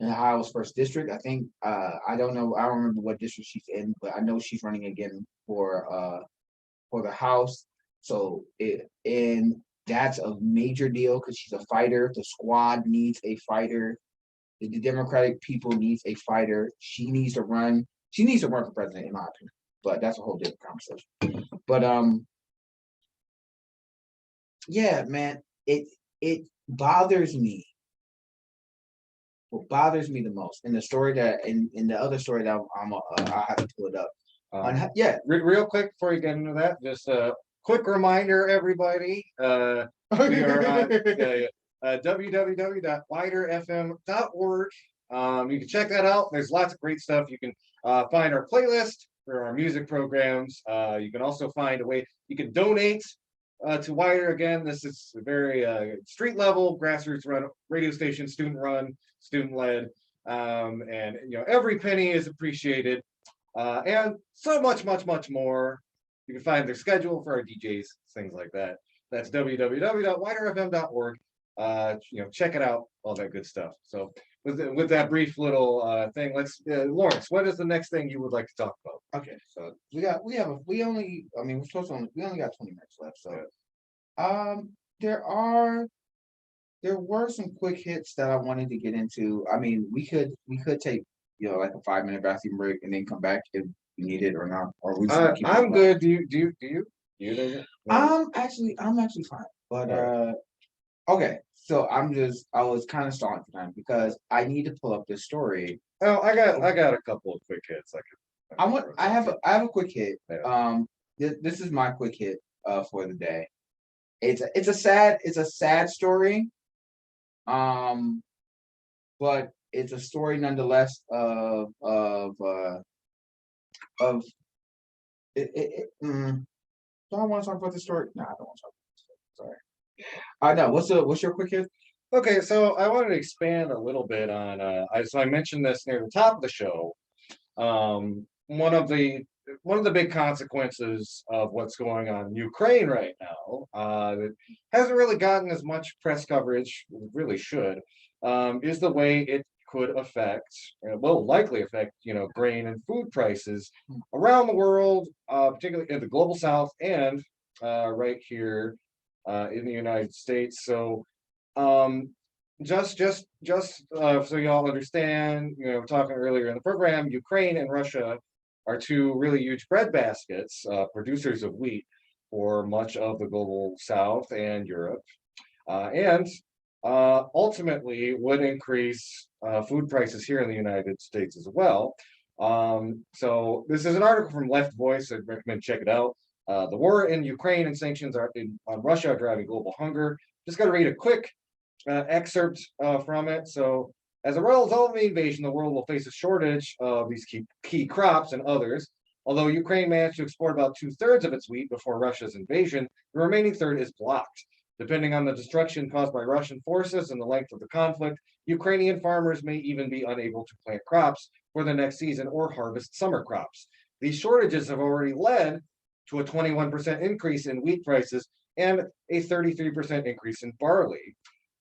in Ohio's first district. I think I don't remember what district she's in, but I know she's running again for the House. So that's a major deal because she's a fighter. The squad needs a fighter. The Democratic people needs a fighter. She needs to run. She needs to run for president, in my opinion. But that's a whole different conversation. But yeah, man, it bothers me. What bothers me the most, and the story that, in the other story that I'll have to pull it up. Real quick before you get into that, just a quick reminder, everybody. We are on www.widerfm.org. You can check that out. There's lots of great stuff. You can find our playlist for our music programs. You can also find a way you can donate to Wider. Again, this is a very street level, grassroots run radio station, student run, student led, and every penny is appreciated, and so much more. You can find their schedule for our DJs, things like that. That's www.widerfm.org. Check it out, all that good stuff. So with that brief little thing, let's Lawrence, what is the next thing you would like to talk about? Okay, so we only got 20 minutes left. So there were some quick hits that I wanted to get into. I mean, we could take like a 5-minute bathroom break and then come back if we need it or not. Or we just keep I'm good. Do you? I'm actually fine. But okay. So I was kind of stalling for time because I need to pull up this story. Oh, I got a couple of quick hits. I have a quick hit. This is my quick hit for the day. It's a sad story. But it's a story nonetheless of it. Do I want to talk about the story? No, I don't want to talk about the story. Sorry. No. What's your quick hit? Okay, so I wanted to expand a little bit on. I mentioned this near the top of the show. One of the big consequences of what's going on in Ukraine right now, that hasn't really gotten as much press coverage, really should, is the way it could will likely affect, grain and food prices around the world, particularly in the global South and right here in the United States. So, just so y'all understand, talking earlier in the program, Ukraine and Russia are two really huge bread baskets, producers of wheat for much of the global South and Europe, and ultimately would increase food prices here in the United States as well. So this is an article from Left Voice. I'd recommend check it out. The war in Ukraine and sanctions on Russia are driving global hunger. Just got to read a quick excerpt from it. So, as a result of the invasion, the world will face a shortage of these key crops and others. Although Ukraine managed to export about 2/3 of its wheat before Russia's invasion, the remaining third is blocked. Depending on the destruction caused by Russian forces and the length of the conflict, Ukrainian farmers may even be unable to plant crops for the next season or harvest summer crops. These shortages have already led to a 21% increase in wheat prices and a 33% increase in barley.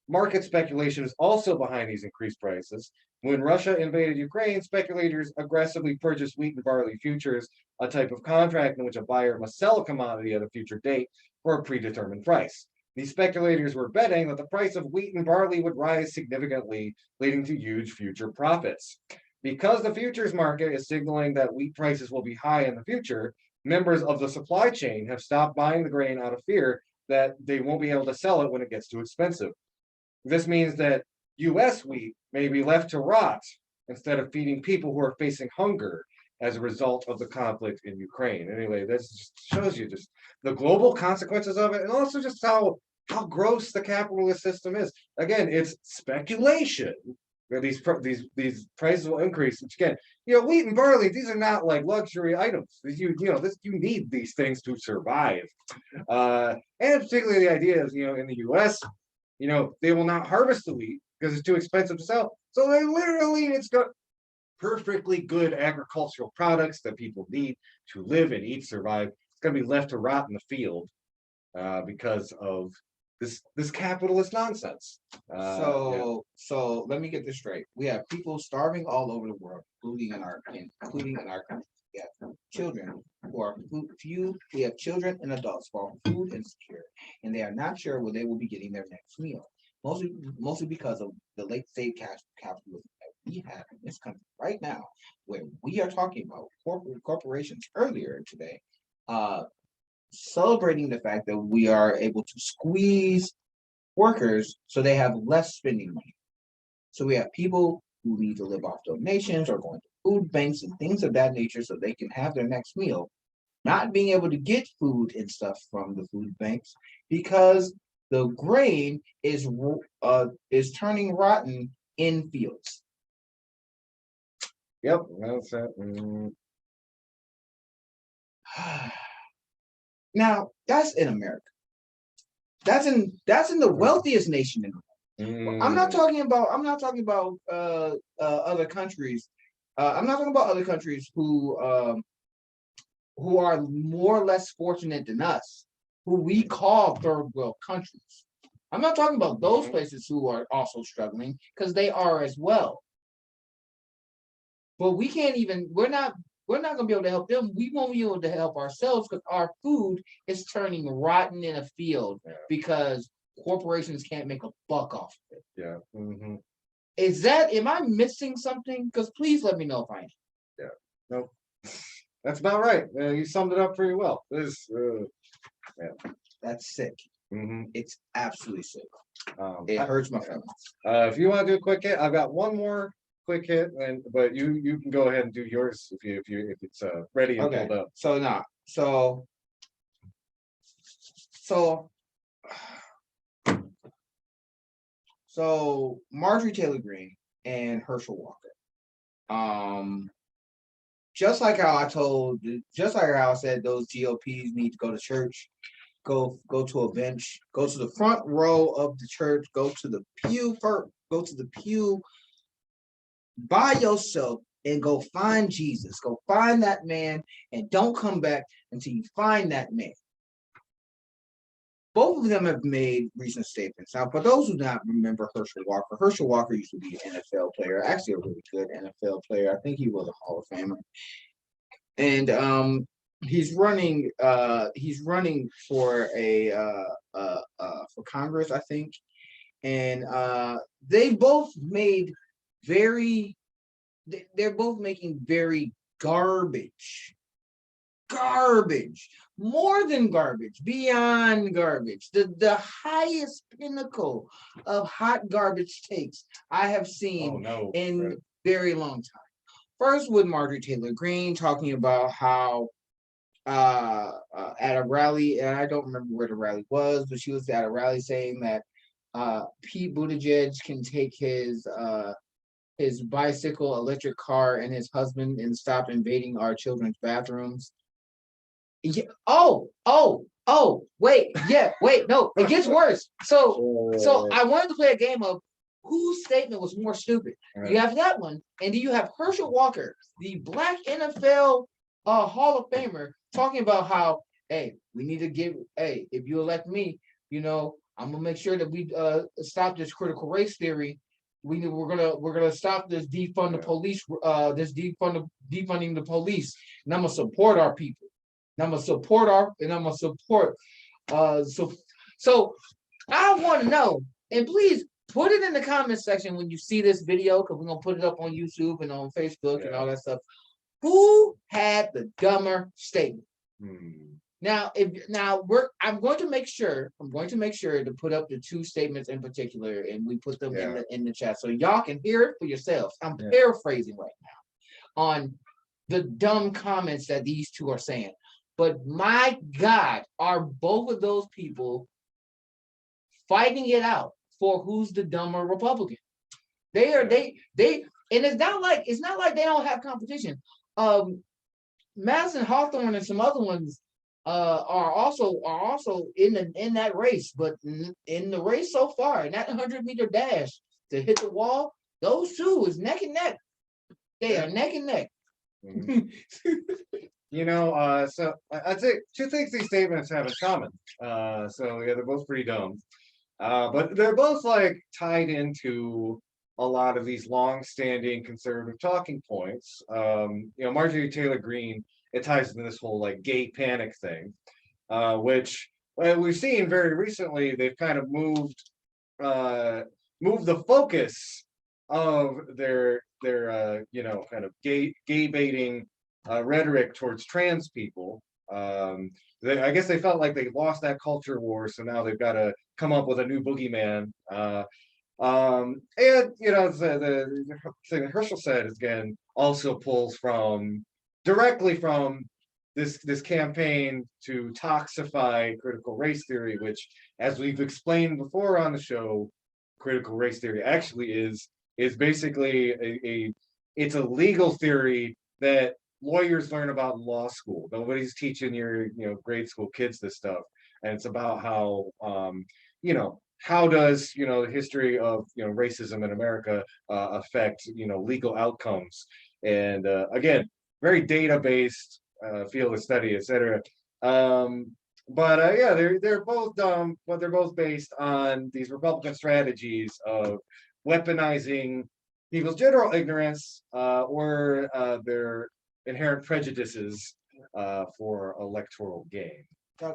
Market speculation is also behind these increased prices. When Russia invaded Ukraine, speculators aggressively purchased wheat and barley futures, a type of contract in which a buyer must sell a commodity at a future date for a predetermined price. These speculators were betting that the price of wheat and barley would rise significantly, leading to huge future profits. Because the futures market is signaling that wheat prices will be high in the future, members of the supply chain have stopped buying the grain out of fear that they won't be able to sell it when it gets too expensive. This means that US wheat may be left to rot instead of feeding people who are facing hunger as a result of the conflict in Ukraine. Anyway, this just shows you just the global consequences of it, and also just how gross the capitalist system is. Again, it's speculation where these prices will increase. Which again, wheat and barley, these are not like luxury items. You need these things to survive. And particularly the idea is, in the US, they will not harvest the wheat because it's too expensive to sell. So it's got perfectly good agricultural products that people need to live and eat, survive. It's going to be left to rot in the field because of this capitalist nonsense. So let me get this straight. We have people starving all over the world, including in our country. We have children who are few. We have children and adults who are food insecure, and they are not sure where they will be getting their next meal. Mostly because of the late stage capitalism that we have in this country right now, where we are talking about corporations earlier today, celebrating the fact that we are able to squeeze workers so they have less spending money. So we have people who need to live off donations or going to food banks and things of that nature so they can have their next meal, not being able to get food and stuff from the food banks because the grain is turning rotten in fields. Yep, that's it. Now that's in America. That's in the wealthiest nation in the world. I'm not talking about other countries. I'm not talking about other countries who are more or less fortunate than us, who we call third world countries. I'm not talking about those places who are also struggling, because they are as well. But we're not gonna be able to help them. We won't be able to help ourselves because our food is turning rotten in a field because corporations can't make a buck off of it. Yeah. Mm-hmm. Am I missing something? Because please let me know if I am. Yeah. Nope. That's about right. You summed it up pretty well. That's sick. Mm-hmm. It's absolutely sick. It hurts my feelings. If you want to do a quick hit, I've got one more quick hit, but you can go ahead and do yours if it's ready and pulled up. So Marjorie Taylor Greene and Herschel Walker. Just like how I said, those GOPs need to go to church, go to a bench, go to the front row of the church, go to the pew by yourself and go find Jesus. Go find that man and don't come back until you find that man. Both of them have made recent statements. Now, for those who do not remember Herschel Walker used to be an NFL player, actually a really good NFL player. I think he was a Hall of Famer. And he's running for for Congress, I think. And they're both making very garbage, more than garbage, beyond garbage, the highest pinnacle of hot garbage takes I have seen in very long time. First with Marjorie Taylor Greene talking about how at a rally, and I don't remember where the rally was, but she was at a rally saying that Pete Buttigieg can take his bicycle, electric car, and his husband and stop invading our children's bathrooms. Yeah. Oh, Oh, wait, no, it gets worse. So I wanted to play a game of whose statement was more stupid. You have that one, and then you have Herschel Walker, the Black NFL Hall of Famer, talking about how, hey, we need to if you elect me, I'm gonna make sure that we stop this critical race theory. We're gonna stop this defund the police, defunding the police, and I'm gonna support our people. And I'm gonna support so I want to know, and please put it in the comment section when you see this video, because we're gonna put it up on YouTube and on Facebook and all that stuff. Who had the dumber statement? Now, I'm going to make sure to put up the two statements in particular, and we put them in the chat so y'all can hear it for yourselves. I'm paraphrasing right now on the dumb comments that these two are saying. But my God, are both of those people fighting it out for who's the dumber Republican? They are, and it's not like they don't have competition. Madison Hawthorne and some other ones are also in that race, but in the race so far, in that 100-meter dash to hit the wall, those two is neck and neck. They are neck and neck. So I'd say two things these statements have in common. They're both pretty dumb, but they're both like tied into a lot of these long-standing conservative talking points. Marjorie Taylor Greene, it ties into this whole like gay panic thing, which we've seen very recently. They've kind of moved the focus of their kind of gay baiting rhetoric towards trans people. I guess they felt like they lost that culture war, so now they've got to come up with a new boogeyman. And the thing that Herschel said is, again, also pulls directly from this campaign to toxify critical race theory, which, as we've explained before on the show, critical race theory actually is basically it's a legal theory that lawyers learn about in law school. Nobody's teaching your grade school kids this stuff, and it's about how how does the history of racism in America affect legal outcomes, and again, very data based field of study, etc. They're both dumb, but they're both based on these Republican strategies of weaponizing people's general ignorance or their inherent prejudices for electoral gain.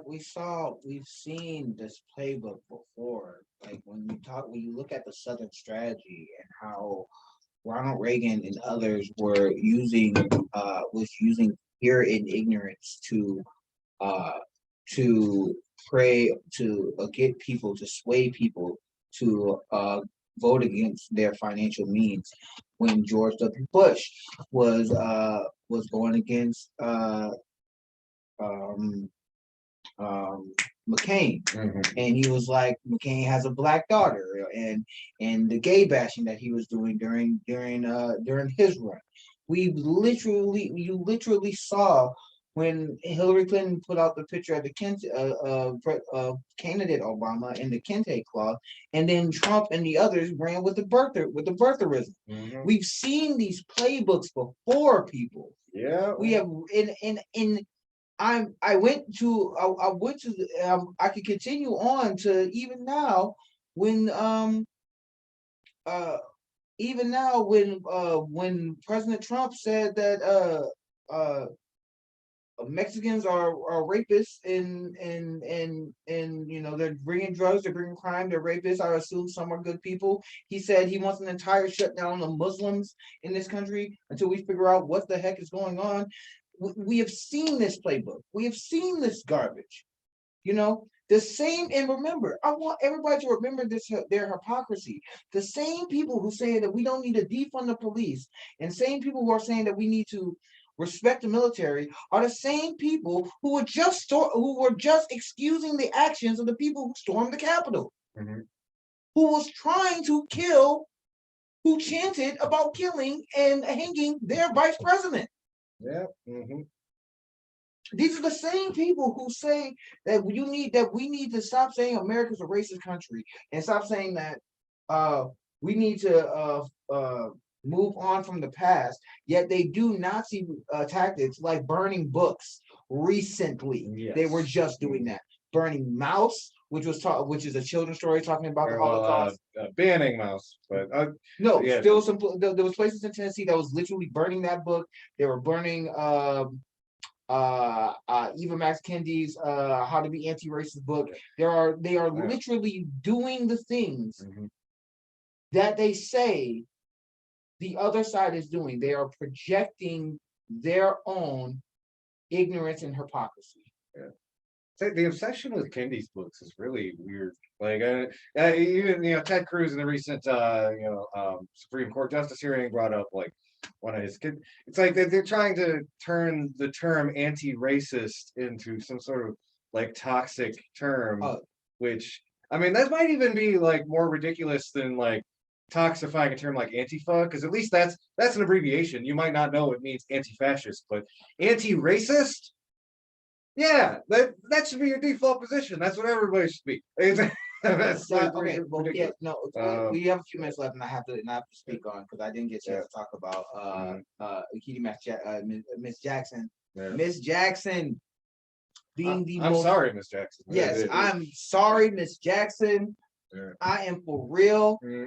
We've seen this playbook before. Like when you look at the Southern strategy and how Ronald Reagan and others were using fear and ignorance to get people, to sway people to vote against their financial means. When George W. Bush was going against McCain, and he was like, McCain has a black daughter, and the gay bashing that he was doing during his run. You literally saw when Hillary Clinton put out the picture of the candidate Obama in the Kente cloth, and then Trump and the others ran with the birtherism. We've seen these playbooks before, people. Yeah, we have I could continue on to even now when President Trump said that Mexicans are rapists and they're bringing drugs, they're bringing crime, they're rapists. I assume some are good people. He said he wants an entire shutdown of Muslims in this country until we figure out what the heck is going on. We have seen this playbook. We have seen this garbage. The same, and remember, I want everybody to remember their hypocrisy. The same people who say that we don't need to defund the police, and same people who are saying that we need to respect the military, are the same people who were just excusing the actions of the people who stormed the Capitol, who was trying to kill, who chanted about killing and hanging their vice president. Yeah. These are the same people who say that we need to stop saying America's a racist country and stop saying that we need to move on from the past. Yet they do Nazi tactics like burning books recently. Yes. They were just doing that. Burning Mouse, which is a children's story talking about the Holocaust. Banning Mouse, but no, yeah. still there was places in Tennessee that was literally burning that book. They were burning Eva Max Kendi's How to Be Anti-Racist book. They are literally doing the things that they say the other side is doing. They are projecting their own ignorance and hypocrisy. Yeah. The obsession with Kendi's books is really weird. Like even Ted Cruz in the recent Supreme Court justice hearing brought up like one of his kids. It's like they're trying to turn the term anti-racist into some sort of like toxic term, which I mean that might even be like more ridiculous than like toxifying a term like Antifa, because at least that's an abbreviation. You might not know it means anti-fascist, but anti-racist. Yeah, that should be your default position. That's what everybody should be. That's okay. Well, yeah, no, we have a few minutes left, and I have to speak on because I didn't get a chance to talk about Miss Jackson. Yeah. Miss Jackson being I'm sorry, Miss Jackson. Yes, I'm sorry, Miss Jackson. Yeah. I am for real. Mm.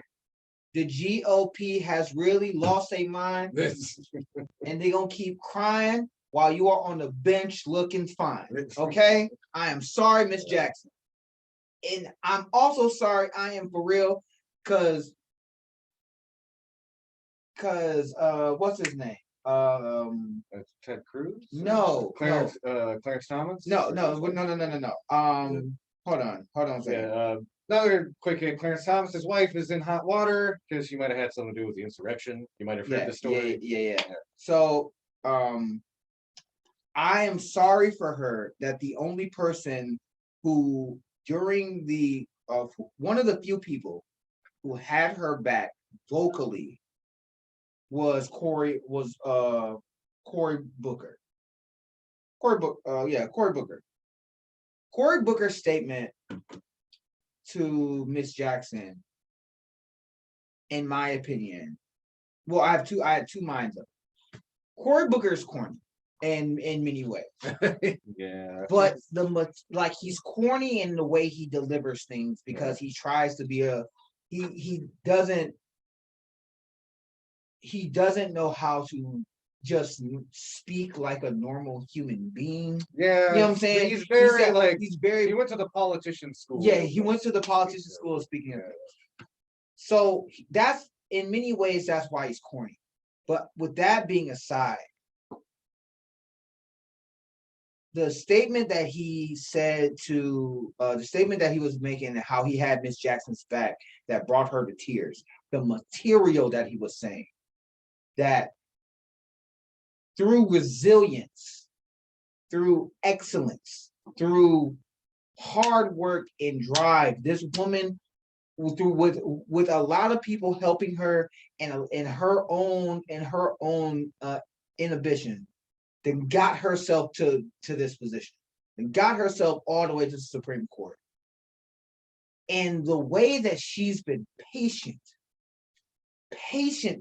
The GOP has really lost their mind, and they're gonna keep crying while you are on the bench looking fine. Okay? I am sorry, Miss Jackson. And I'm also sorry, I am for real, cause what's his name? Ted Cruz? No. Clarence Thomas? No. Hold on a second. Yeah, another quick hit. Clarence Thomas's wife is in hot water because she might have had something to do with the insurrection. You might have heard the story. Yeah. So I am sorry for her that the only person who during the one of the few people who had her back vocally was Cory Booker. Cory Booker. Cory Booker's statement to Miss Jackson, in my opinion, well, I had two minds of it. Cory Booker is corny in many ways. Yeah. But he's corny in the way he delivers things because he tries to be he doesn't know how to just speak like a normal human being. Yeah. You know what I'm saying? He's very he went to the politician school. Yeah, he went to the politician school of speaking of things. So that's in many ways that's why he's corny. But with that being aside, the statement that he said to the statement that he was making and how he had Miss Jackson's back that brought her to tears, the material that he was saying, that through resilience, through excellence, through hard work and drive, this woman with a lot of people helping her and in her own inhibition, then got herself to this position and got herself all the way to the Supreme Court. And the way that she's been patient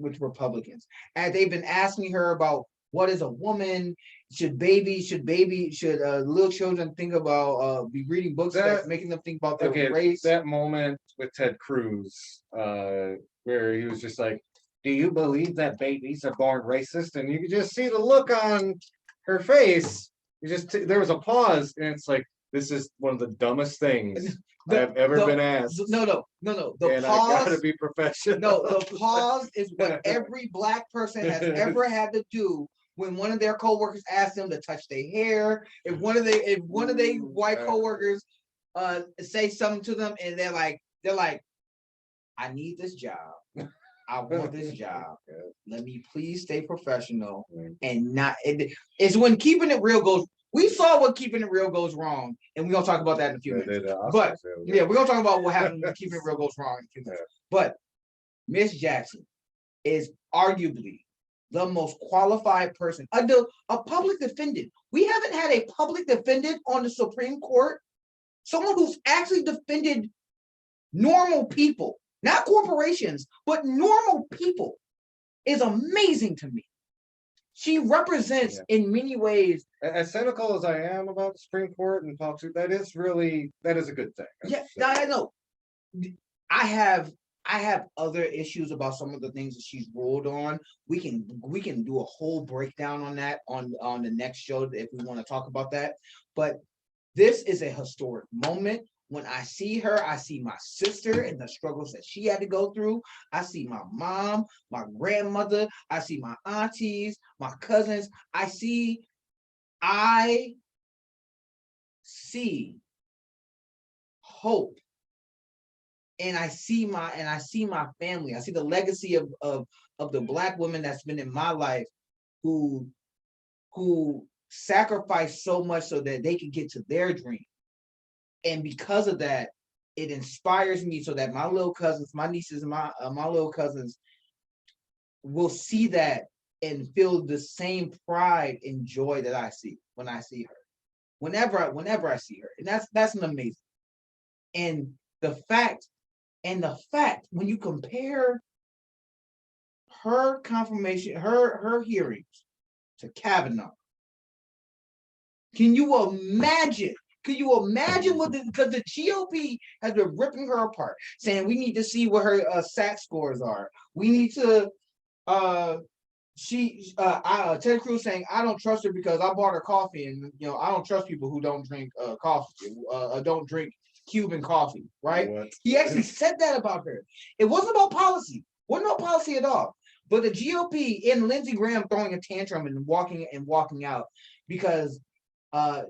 with Republicans, and they've been asking her about what is a woman, should little children think about be reading books that's making them think about their race. That moment with Ted Cruz, where he was just like, do you believe that babies are born racist? And you could just see the look on her face. There was a pause, and it's like, this is one of the dumbest things I've ever been asked. No. The pause. I gotta be professional. No, the pause is what every Black person has ever had to do when one of their coworkers asks them to touch their hair. If one of their white coworkers say something to them, and they're like, I need this job. I want this job. Let me please stay professional and not. It's when keeping it real goes. We saw what keeping it real goes wrong, and we're gonna talk about that in a few minutes. But we're gonna talk about what happened when keeping it real goes wrong in a few minutes. But Miss Jackson is arguably the most qualified person, a public defendant. We haven't had a public defendant on the Supreme Court, someone who's actually defended normal people, not corporations, but normal people, is amazing to me. She represents in many ways. As cynical as I am about the Supreme Court and politics, that is a good thing. Yeah, I know. I have other issues about some of the things that she's ruled on. We can do a whole breakdown on that on the next show if we want to talk about that. But this is a historic moment. When I see her, I see my sister and the struggles that she had to go through. I see my mom, my grandmother. I see my aunties, my cousins. I see hope. And I see my family. I see the legacy of the Black women that's been in my life who sacrificed so much so that they could get to their dream. And because of that, it inspires me so that my little cousins, my nieces, my little cousins will see that and feel the same pride and joy that I see when I see her. Whenever I see her. And that's an amazing. And the fact when you compare her confirmation, her hearings to Kavanaugh, can you imagine what because the GOP has been ripping her apart, saying we need to see what her SAT scores are. We need to Ted Cruz saying I don't trust her because I bought her coffee, and I don't trust people who don't drink coffee, don't drink Cuban coffee, right? What? He actually said that about her. It wasn't about policy. Wasn't about policy at all. But the GOP and Lindsey Graham throwing a tantrum and walking out because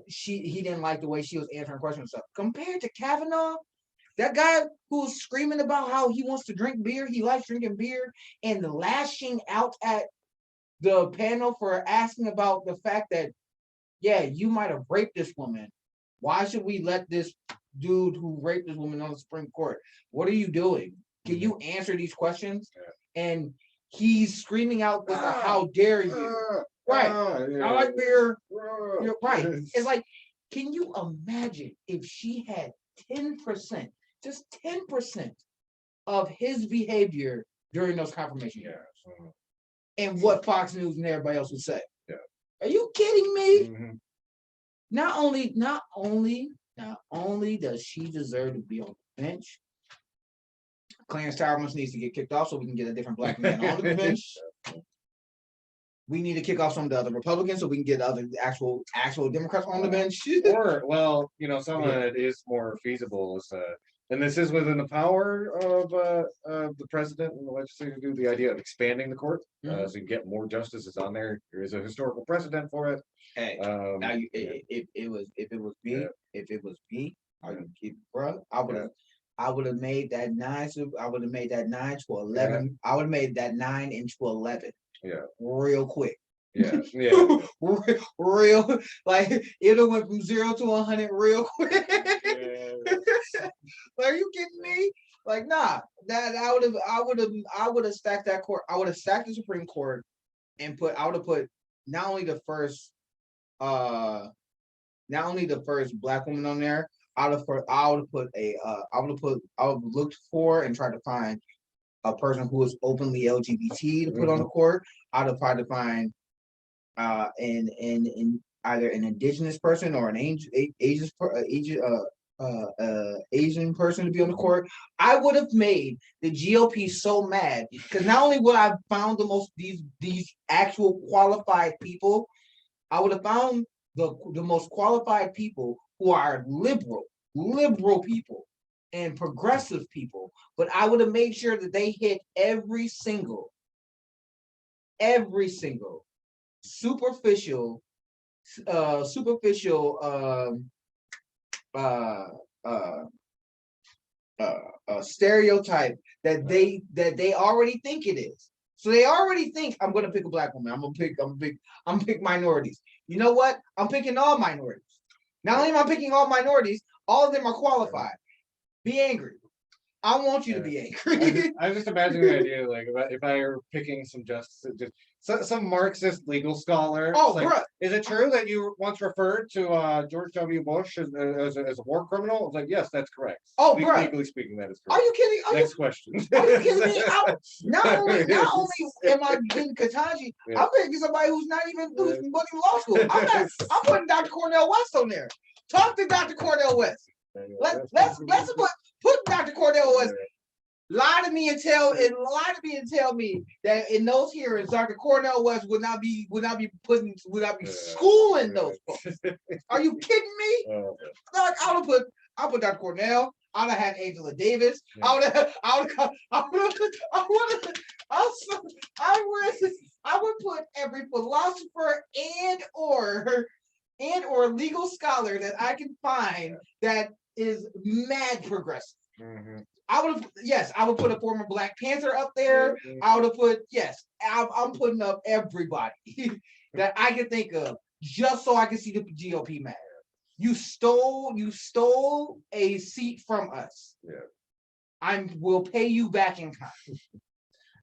he didn't like the way she was answering questions and stuff. Compared to Kavanaugh, that guy who's screaming about how he wants to drink beer, he likes drinking beer, and lashing out at the panel for asking about the fact that, yeah, you might have raped this woman. Why should we let this dude who raped this woman on the Supreme Court? What are you doing? Can you answer these questions? Yeah. And he's screaming out with how dare you? Right. I like beer. You're right. It's like, can you imagine if she had 10%, just 10% of his behavior during those confirmation hearings? And what Fox News and everybody else would say? Yeah. Are you kidding me? Mm-hmm. Not only does she deserve to be on the bench, Clarence Thomas needs to get kicked off so we can get a different Black man on the bench. We need to kick off some of the other Republicans so we can get other actual Democrats on the bench. Or, well, someone that is more feasible is, and this is within the power of the president and the legislature to do, the idea of expanding the court, so you can get more justices on there. There is a historical precedent for it. Hey, now if it was me, are you kidding, bro? I would have made that 9 to 11. Yeah. I would have made that 9 into 11. Yeah, real quick. Yeah. real like it went from 0 to 100 real quick. Yeah. Are you kidding me? Like, nah. That I would have stacked that court. I would have stacked the Supreme Court and I would have put not only the first Black woman on there. I would have looked for and tried to find a person who is openly LGBT to put on the court. I'd have tried to find in either an indigenous person or an Asian person to be on the court. I would have made the GOP so mad because not only would I have found these actual qualified people, I would have found the most qualified people who are liberal people and progressive people, but I would have made sure that they hit every single superficial stereotype that they already think it is. So they already think I'm gonna pick a Black woman. I'm gonna pick minorities. You know what? I'm picking all minorities. Not only am I picking all minorities, all of them are qualified. Be angry. I want you to be angry. I'm just imagining the idea, like if I were picking some justice, just some Marxist legal scholar. Oh, like, bruh. is it true that you once referred to George W. Bush as a war criminal? It's like, yes, that's correct. Oh, bruh. Legally speaking, that is Are correct. you kidding? Next question. Are you kidding me? Not only am I getting Katanji, Yeah. I'm picking somebody who's not even going to law school. I'm putting Dr. Cornell West on there. Talk to Dr. Cornell West. Let's put Dr. Cornell West. Lie to me and tell me that in those hearings, Dr. Cornell West would not be schooling those folks. Are you kidding me? Like, I'll put Dr. Cornell. I'd have had Angela Davis. I would put every philosopher and or legal scholar that I can find that is mad progressive. Mm-hmm. I would put a former Black Panther up there. Mm-hmm. I would have put, I'm putting up everybody that I can think of just so I can see the GOP matter. You stole a seat from us. Yeah. Will pay you back in kind.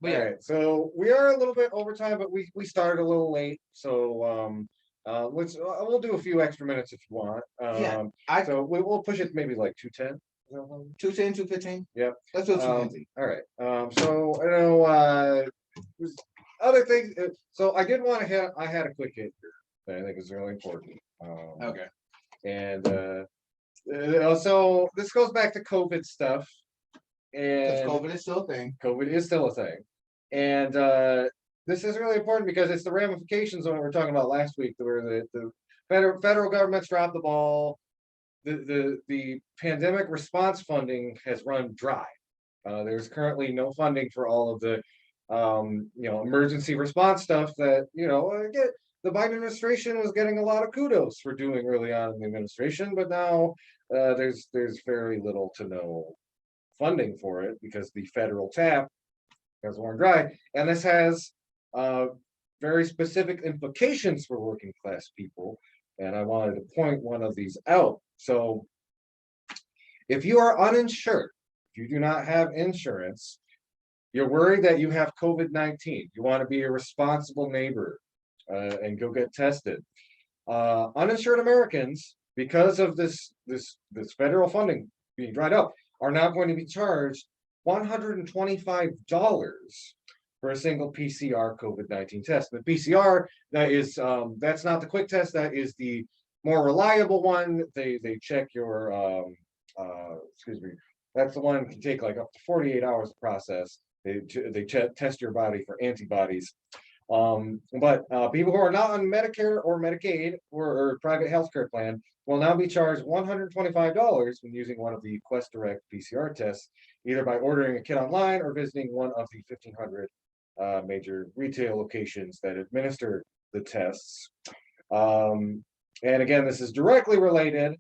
But all right, so we are a little bit over time, but we started a little late, so we'll do a few extra minutes if you want. So we'll push it maybe like 2:10. 2:10, 2:15. Yeah. Let's do 2:10. All right. So I know other things. So I did want to hit. I had a quick hit here that I think is really important. Okay. And so this goes back to COVID stuff. And COVID is still a thing. COVID is still a thing. And this is really important because it's the ramifications of what we were talking about last week, where the federal government's dropped the ball. The pandemic response funding has run dry. There's currently no funding for all of the emergency response stuff that the Biden administration was getting a lot of kudos for doing early on in the administration, but now there's very little to no funding for it because the federal tap has run dry, and this has very specific implications for working class people. And I wanted to point one of these out. So if you are uninsured, if you do not have insurance, you're worried that you have COVID-19, you want to be a responsible neighbor and go get tested. Uninsured Americans, because of this federal funding being dried up, are now going to be charged $125 for a single PCR COVID-19 test. The PCR, that's not the quick test, that is the more reliable one. They check your that's the one that can take like up to 48 hours to process. They test your body for antibodies. But people who are not on Medicare or Medicaid or private healthcare plan will now be charged $125 when using one of the Quest Direct PCR tests, either by ordering a kit online or visiting one of the 1,500 major retail locations that administer the tests. And again, this is directly related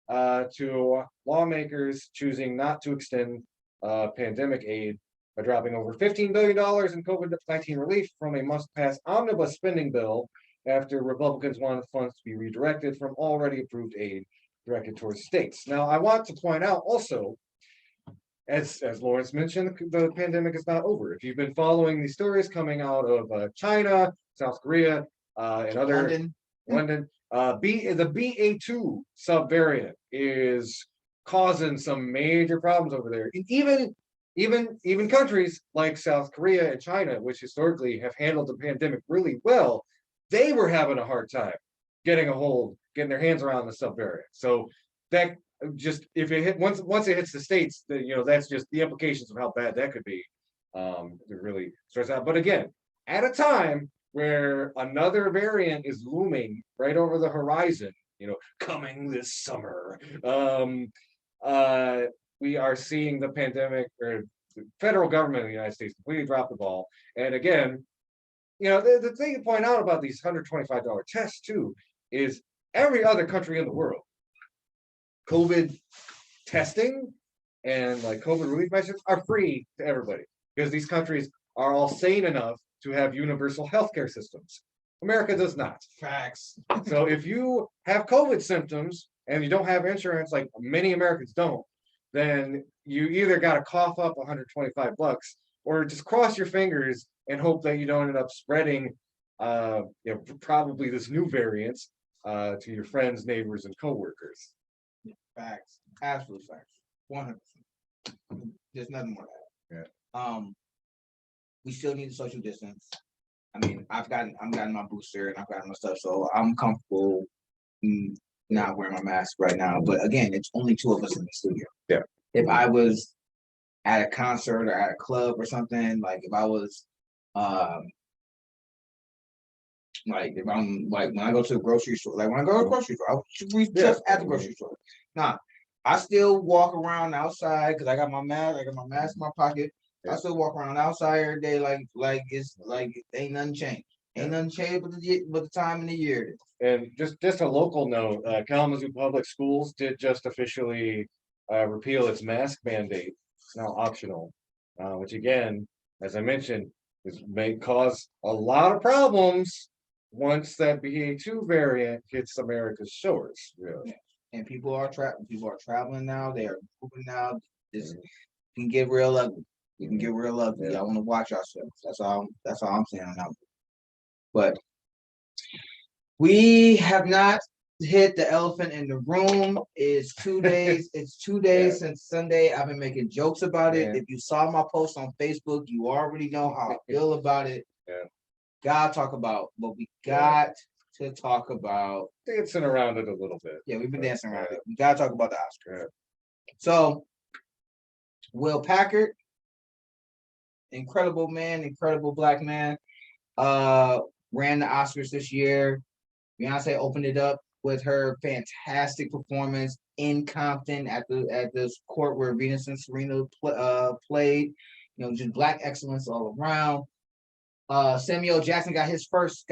to lawmakers choosing not to extend pandemic aid by dropping over $15 billion in COVID-19 relief from a must-pass omnibus spending bill after Republicans wanted funds to be redirected from already approved aid directed towards states. Now, I want to point out also, as Lawrence mentioned, the pandemic is not over. If you've been following the stories coming out of China, South Korea, and other London, the BA2 subvariant is causing some major problems over there. And even countries like South Korea and China, which historically have handled the pandemic really well, they were having a hard time getting their hands around the subvariant. So that just, if it hit once it hits the states, that's just the implications of how bad that could be. To really stress out. But again, at a time where another variant is looming right over the horizon, coming this summer, we are seeing the pandemic, or the federal government of the United States, completely drop the ball. And again, the thing to point out about these $125 tests too is every other country in the world, COVID testing and like COVID relief measures are free to everybody because these countries are all sane enough to have universal healthcare systems. America does not. Facts. So if you have COVID symptoms and you don't have insurance, like many Americans don't, then you either got to cough up $125 or just cross your fingers and hope that you don't end up spreading, probably this new variant to your friends, neighbors, and coworkers. Facts, absolute facts, 100%. There's nothing more to that. Yeah. We still need to social distance. I mean, I'm gotten my booster and I've gotten my stuff, so I'm comfortable not wearing my mask right now. But again, it's only 2 of us in the studio. Yeah. If I was at a concert or at a club or something, like if I was, like if I'm like when I go to the grocery store, like when I go to the grocery store, just at the grocery store. Nah, I still walk around outside because I got my mask in my pocket. I still walk around outside every day like it's like ain't nothing changed. Ain't nothing changed but the time in the year. And just a local note, Kalamazoo Public Schools did just officially repeal its mask mandate. It's now optional, which again, as I mentioned, may cause a lot of problems once that BA2 variant hits America's shores. Really. And people are traveling now. They are moving now. This can get real ugly. You can get real ugly. Y'all want to watch yourselves. That's all I'm saying on that. But we have not hit the elephant in the room. It's 2 days. It's 2 days since Sunday. I've been making jokes about it. If you saw my post on Facebook, you already know how I feel about it. Yeah. Gotta talk about what we got to talk about. Dancing around it a little bit. Yeah, we've been dancing around it. We gotta talk about the Oscars. So, Will Packard, incredible man, incredible black man, ran the Oscars this year. Beyonce opened it up with her fantastic performance in Compton at this court where Venus and Serena played. Just black excellence all around. Samuel Jackson got his first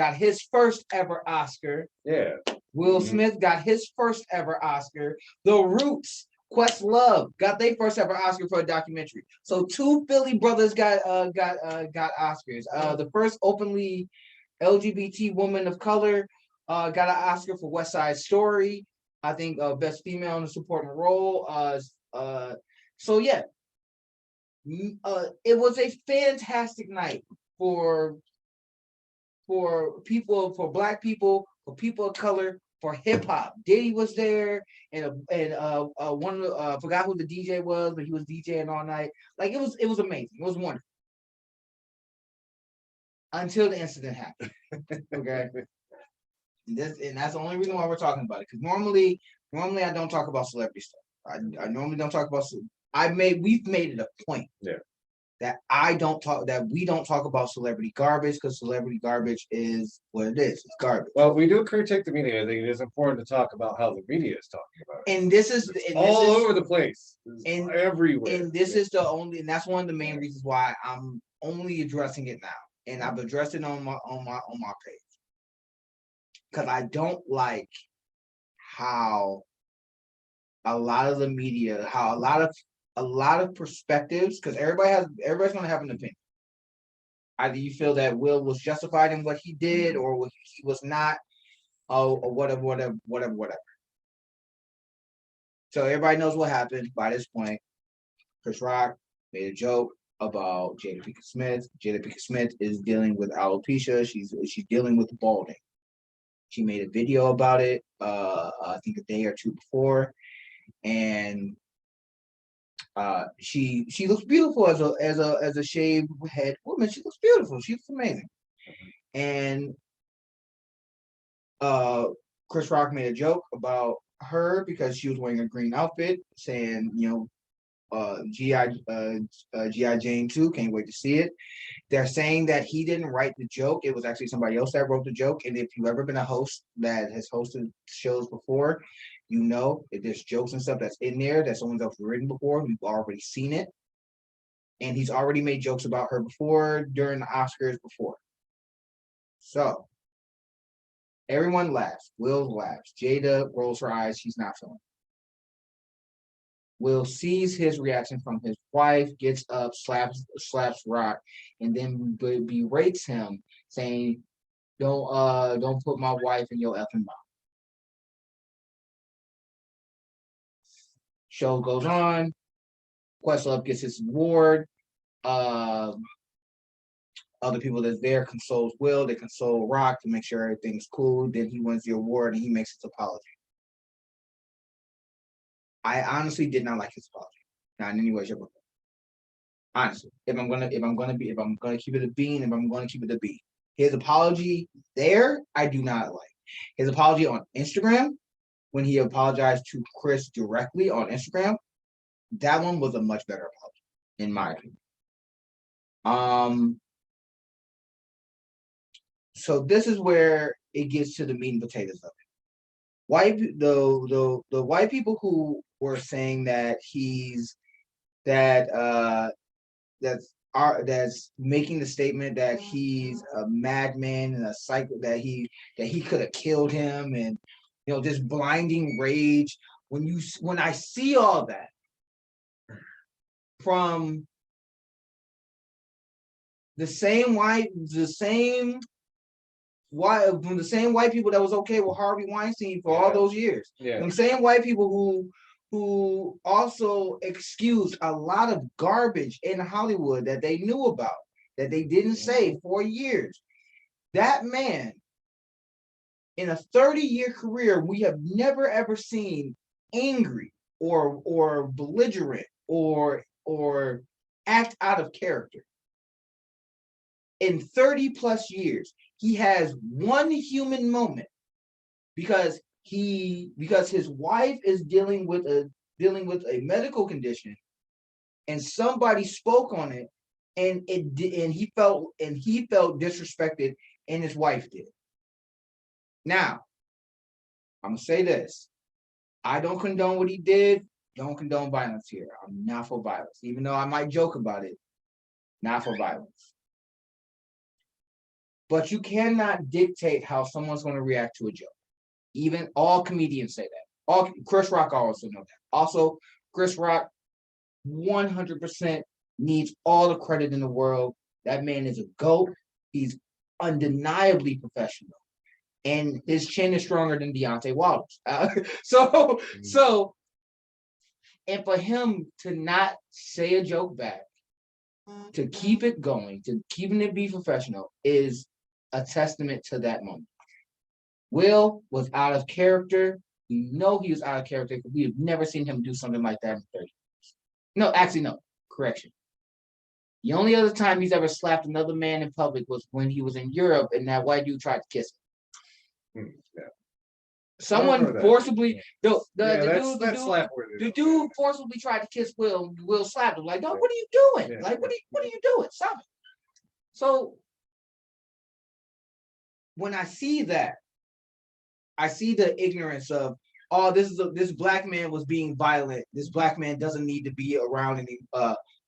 ever Oscar. Yeah. Will Smith got his first ever Oscar. The Roots, Questlove got their first ever Oscar for a documentary. So 2 Philly brothers got Oscars. The first openly LGBT woman of color got an Oscar for West Side Story. I think best female in a supporting role. So yeah, it was a fantastic night for people, for black people, for people of color, for hip hop. Diddy was there, and one of the, forgot who the DJ was, but he was DJing all night. Like it was amazing. It was wonderful until the incident happened. Okay. And that's the only reason why we're talking about it. Because normally I don't talk about celebrity stuff. I normally don't talk about. We've made it a point. Yeah. That we don't talk about celebrity garbage because celebrity garbage is what it is. It's garbage. Well, we do critique the media. I think it is important to talk about how the media is talking about it. And this is all over the place. And everywhere. And this is the only, and that's one of the main reasons why I'm only addressing it now. And I've addressed it on my page. Because I don't like how a lot of the media, how a lot of perspectives, because everybody's going to have an opinion. Either you feel that Will was justified in what he did, or he was not, or whatever. So everybody knows what happened by this point. Chris Rock made a joke about Jada Pinkett Smith. Jada Pinkett Smith is dealing with alopecia. She's dealing with balding. She made a video about it, I think a day or two before, and she looks beautiful as a shaved head woman. She looks beautiful. She looks amazing. And Chris Rock made a joke about her because she was wearing a green outfit, saying, G.I. Jane 2, can't wait to see it. They're saying that he didn't write the joke. It was actually somebody else that wrote the joke. And if you've ever been a host that has hosted shows before, if there's jokes and stuff that's in there that someone else written before, we've already seen it. And he's already made jokes about her before, during the Oscars before. So everyone laughs. Will laughs. Jada rolls her eyes. She's not feeling it. Will sees his reaction from his wife, gets up, slaps Rock, and then berates him, saying, "Don't put my wife in your effing mouth." Show goes on. Questlove gets his award. Other people that's there consoles Will. They console Rock to make sure everything's cool. Then he wins the award and he makes his apology. I honestly did not like his apology. Not in any way, shape, or form. Honestly, if I'm gonna keep it a bean, if I'm gonna keep it a B. His apology there, I do not like. His apology on Instagram, when he apologized to Chris directly on Instagram, that one was a much better apology, in my opinion. So this is where it gets to the meat and potatoes of it. The white people who were saying that that's making the statement that he's a madman and a psycho, that he could have killed him, and this blinding rage. When I see all that from the same white people that was okay with Harvey Weinstein for all those years, them same white people who also excused a lot of garbage in Hollywood that they knew about, that they didn't say for years. That man, in a 30-year career, we have never ever seen angry or belligerent or act out of character. In 30 plus years, he has one human moment because his wife is dealing with a medical condition, and somebody spoke on it, and he felt disrespected, and his wife did. Now, I'm gonna say this: I don't condone what he did. Don't condone violence here. I'm not for violence, even though I might joke about it. Not for violence. But you cannot dictate how someone's going to react to a joke. Even all comedians say that. Chris Rock also knows that. Also, Chris Rock 100% needs all the credit in the world. That man is a GOAT. He's undeniably professional. And his chin is stronger than Deontay Wilder's. And for him to not say a joke back, to keep it going, to keeping it be professional, is a testament to that moment. Will was out of character. We know he was out of character because we have never seen him do something like that in 30 years. No, actually, no. Correction. The only other time he's ever slapped another man in public was when he was in Europe and that white dude tried to kiss him. Someone forcibly, the dude forcibly tried to kiss Will. Will slapped him. Like, no, what are you doing? What are you doing? Stop it. So when I see that, I see the ignorance of, this black man was being violent. This black man doesn't need to be around any.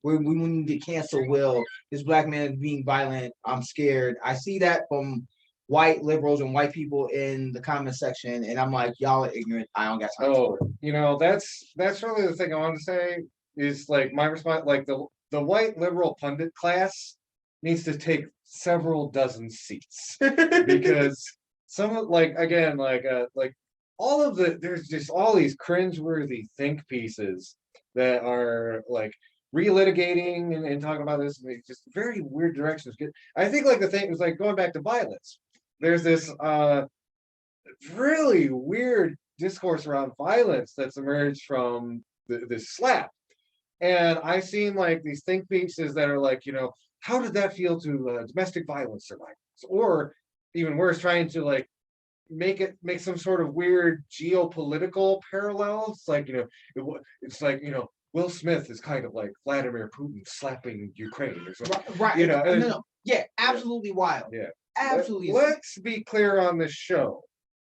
We need to cancel Will. This black man is being violent. I'm scared. I see that from white liberals and white people in the comment section, and I'm like, y'all are ignorant. I don't got time. That's really the thing I want to say is like my response. Like the white liberal pundit class needs to take several dozen seats because all of there's just all these cringeworthy think pieces that are like relitigating and talking about this in just very weird directions. I think like the thing is like going back to violence. There's this really weird discourse around violence that's emerged from this slap. And I've seen like these think pieces that are like, how did that feel to domestic violence survivors? Or even worse, trying to like make some sort of weird geopolitical parallels. Like, it's like, Will Smith is kind of like Vladimir Putin slapping Ukraine or something. Right. No. Yeah, absolutely wild. Yeah. Absolutely. Let's be clear on this show.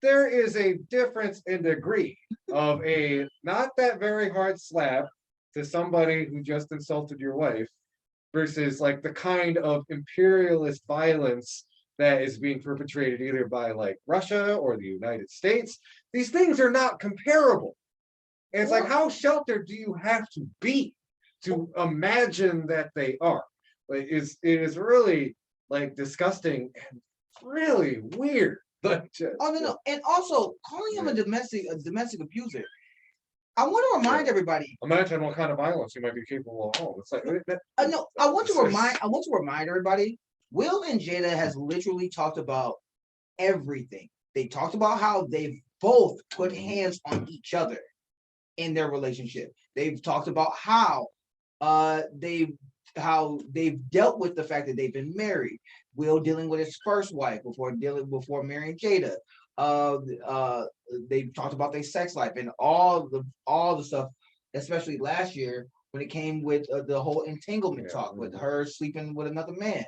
There is a difference in degree of a not that very hard slap to somebody who just insulted your wife versus like the kind of imperialist violence that is being perpetrated either by like Russia or the United States. These things are not comparable. And it's like, how sheltered do you have to be to imagine that they are? Like, it is really like disgusting and really weird. No. And also calling him a domestic abuser. I want to remind everybody. Imagine what kind of violence you might be capable of home. It's like No, I want to remind everybody. Will and Jada has literally talked about everything. They talked about how they've both put hands on each other in their relationship. They've talked about how they've dealt with the fact that they've been married. Will dealing with his first wife before marrying Jada. They've talked about their sex life and all the stuff, especially last year when it came with the whole entanglement talk with her sleeping with another man.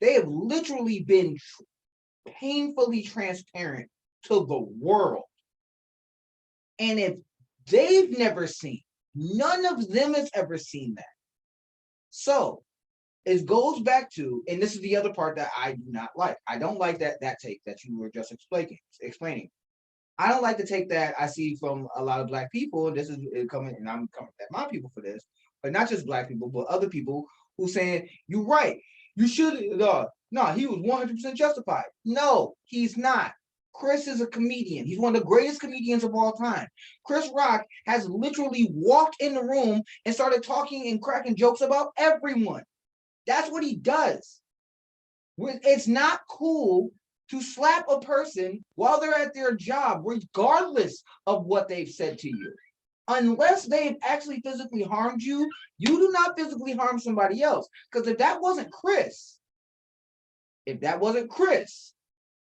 They have literally been painfully transparent to the world. And if they've never seen, none of them has ever seen that. So it goes back to, and this is the other part that I do not like. I don't like that take that you were just explaining. I don't like the take that I see from a lot of Black people. And this is coming, and I'm coming at my people for this, but not just Black people, but other people who saying, you're right. You should, no, he was 100% justified. No, he's not. Chris is a comedian. He's one of the greatest comedians of all time. Chris Rock has literally walked in the room and started talking and cracking jokes about everyone. That's what he does. It's not cool to slap a person while they're at their job, regardless of what they've said to you. Unless they've actually physically harmed you, you do not physically harm somebody else. Because if that wasn't Chris,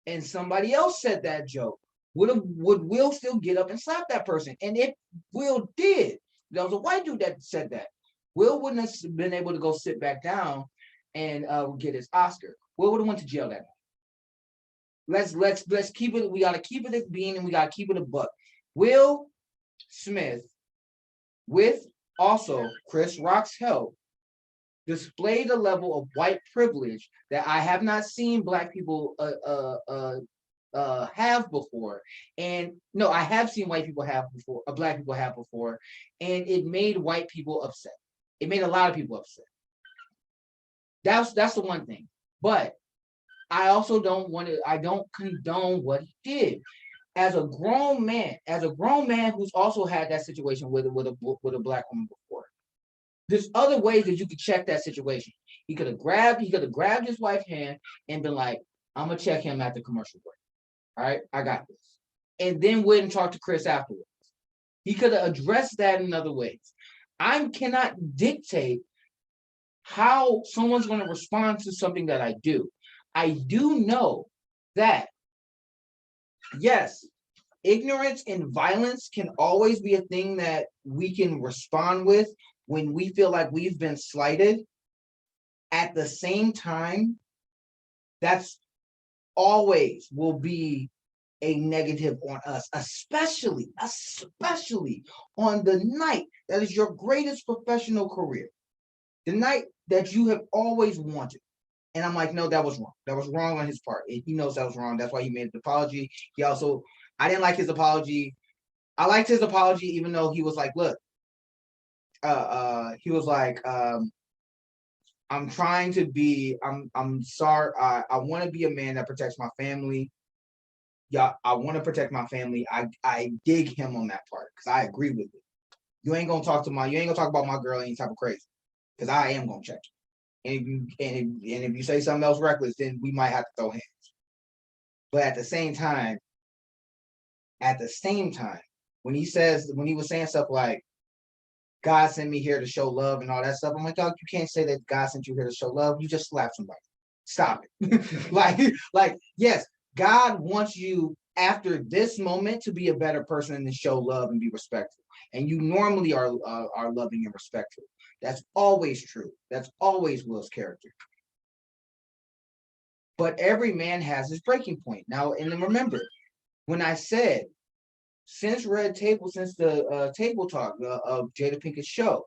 and somebody else said that joke, would Will still get up and slap that person? And if Will did, there was a white dude that said that, Will wouldn't have been able to go sit back down and get his Oscar. Will would have went to jail that night. Let's keep it. We gotta keep it as being, and we gotta keep it a buck. Will Smith, with also Chris Rock's help, displayed a level of white privilege that I have not seen Black people have before. And no, I have seen white people have before, Black people have before, and it made white people upset. It made a lot of people upset. That's the one thing. But I also I don't condone what he did. As a grown man who's also had that situation with a Black woman before. There's other ways that you could check that situation. He could have grabbed his wife's hand and been like, I'm gonna check him at the commercial break. All right, I got this. And then went and talked to Chris afterwards. He could have addressed that in other ways. I cannot dictate how someone's going to respond to something that I do. I do know that, yes, ignorance and violence can always be a thing that we can respond with when we feel like we've been slighted. At the same time, that's always will be a negative on us, especially on the night that is your greatest professional career, the night that you have always wanted. And I'm like, no, that was wrong. That was wrong on his part. And he knows that was wrong. That's why he made an apology. I didn't like his apology. I liked his apology, even though he was like, look, he was like, I'm trying to be, I'm sorry. I want to be a man that protects my family. Yeah, I want to protect my family. I dig him on that part because I agree with it. You ain't gonna talk about my girl any type of crazy, because I am gonna check you. And if you say something else reckless, then we might have to throw hands. But at the same time, when he was saying stuff like, God sent me here to show love and all that stuff, I'm like, dog, you can't say that God sent you here to show love. You just slapped somebody. Stop it. like, yes, God wants you after this moment to be a better person and to show love and be respectful. And you normally are loving and respectful. That's always true. That's always Will's character. But every man has his breaking point. Now, and then remember, when I said, since the Table Talk of Jada Pinkett's show,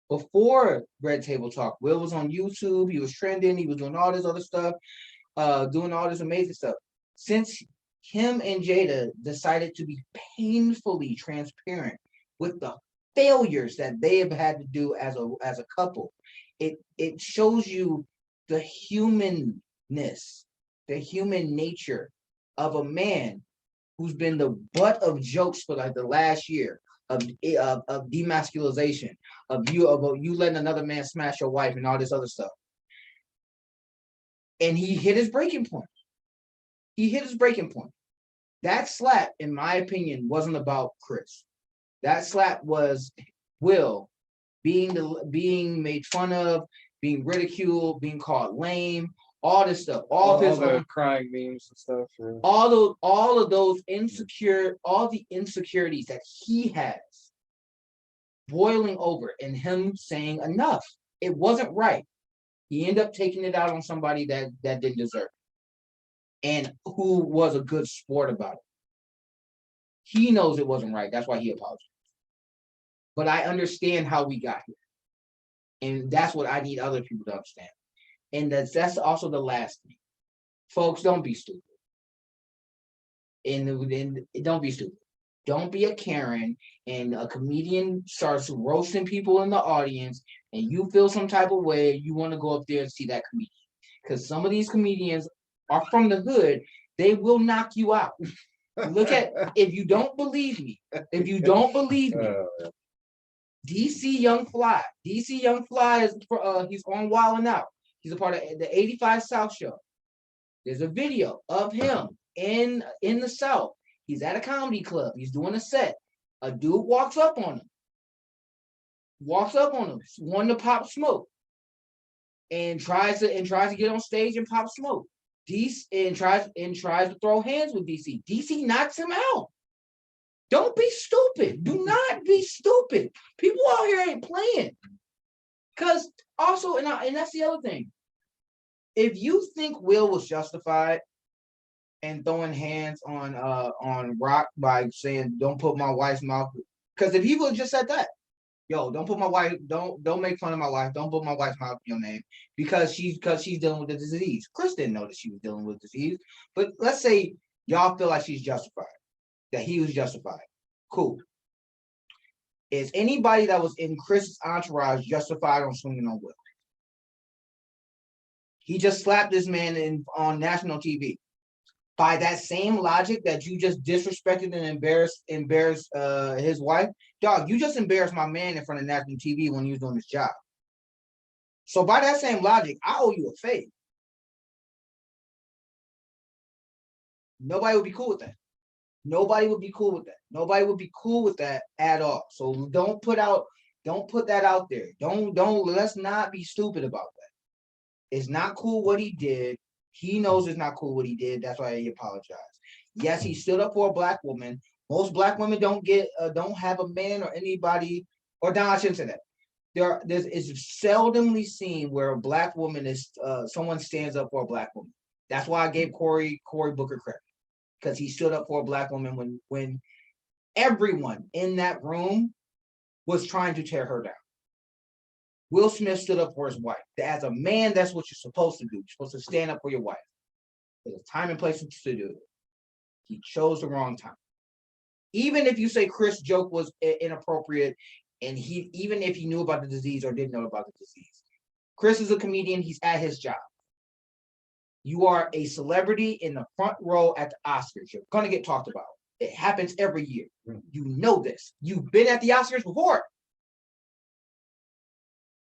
before Red Table Talk, Will was on YouTube, he was trending, he was doing all this other stuff, doing all this amazing stuff. Since him and Jada decided to be painfully transparent with the failures that they have had to do as a couple, it shows you the humanness, the human nature of a man who's been the butt of jokes for like the last year, of demasculization, of you letting another man smash your wife and all this other stuff. And he hit his breaking point. That slap, in my opinion, wasn't about Chris. That slap was Will being made fun of, being ridiculed, being called lame, all this stuff, all the crying memes and stuff. Yeah. All of those all the insecurities that he has boiling over, and him saying enough. It wasn't right. He ended up taking it out on somebody that didn't deserve it, and who was a good sport about it. He knows it wasn't right. That's why he apologized. But I understand how we got here. And that's what I need other people to understand. And that's also the last thing. Folks, don't be stupid. And don't be stupid. Don't be a Karen and a comedian starts roasting people in the audience and you feel some type of way, you want to go up there and see that comedian. Because some of these comedians are from the hood, they will knock you out. Look at, if you don't believe me, DC Young Fly is he's on Wild 'N Out. He's a part of the 85 South Show. There's a video of him in the South. He's at a comedy club. He's doing a set. A dude walks up on him, wanting to pop smoke, and tries to get on stage and pop smoke. DC tries to throw hands with DC. DC knocks him out. Don't be stupid. Do not be stupid. People out here ain't playing. Because also, and that's the other thing. If you think Will was justified in throwing hands on Rock by saying, "Don't put my wife's mouth," because if he would have just said that, "Yo, don't put my wife, don't make fun of my wife, don't put my wife's mouth in your name," because she's dealing with the disease. Chris didn't know that she was dealing with disease, but let's say y'all feel like she's justified, that he was justified. Cool. Is anybody that was in Chris's entourage justified on swinging on Will? He just slapped this man on national TV. By that same logic that you just disrespected and embarrassed his wife, dog, you just embarrassed my man in front of national TV when he was doing his job. So by that same logic, I owe you a favor. Nobody would be cool with that. Nobody would be cool with that at all. So don't put that out there. Let's not be stupid about that. It's not cool what he did. He knows it's not cool what he did. That's why he apologized. Yes, he stood up for a black woman. Most black women don't have a man or anybody, or no, I shouldn't say that. It's seldomly seen where a black woman is someone stands up for a black woman. That's why I gave Cory Booker credit, because he stood up for a black woman when everyone in that room was trying to tear her down. Will Smith stood up for his wife. As a man, that's what you're supposed to do. You're supposed to stand up for your wife. There's a time and place to do it. He chose the wrong time. Even if you say Chris' joke was inappropriate, and even if he knew about the disease or didn't know about the disease, Chris is a comedian. He's at his job. You are a celebrity in the front row at the Oscars. You're going to get talked about. It happens every year. You know this. You've been at the Oscars before.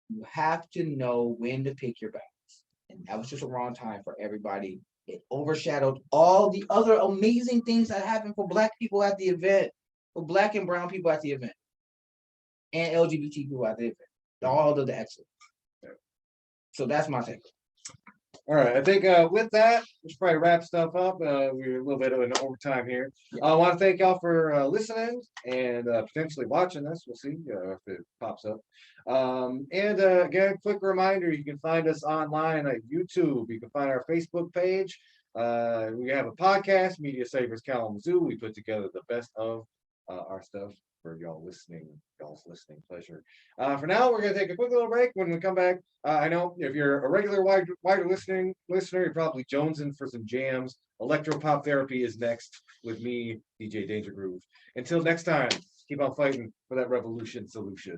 You have to know when to pick your battles. And that was just a wrong time for everybody. It overshadowed all the other amazing things that happened for black people at the event, for black and brown people at the event, and LGBT people at the event. All of the excellence. So that's my take. All right, I think with that, we should probably wrap stuff up. We're a little bit of an overtime here. I want to thank y'all for listening and potentially watching this. We'll see if it pops up. Again, quick reminder, you can find us online at YouTube. You can find our Facebook page. We have a podcast, Media Cyphers Kalamazoo. We put together the best of our stuff for y'all's listening pleasure. For now, we're going to take a quick little break. When we come back, I know if you're a regular wider listener, you're probably jonesing for some jams. Electropop Therapy is next with me, DJ Danger Groove. Until next time, keep on fighting for that revolution solution.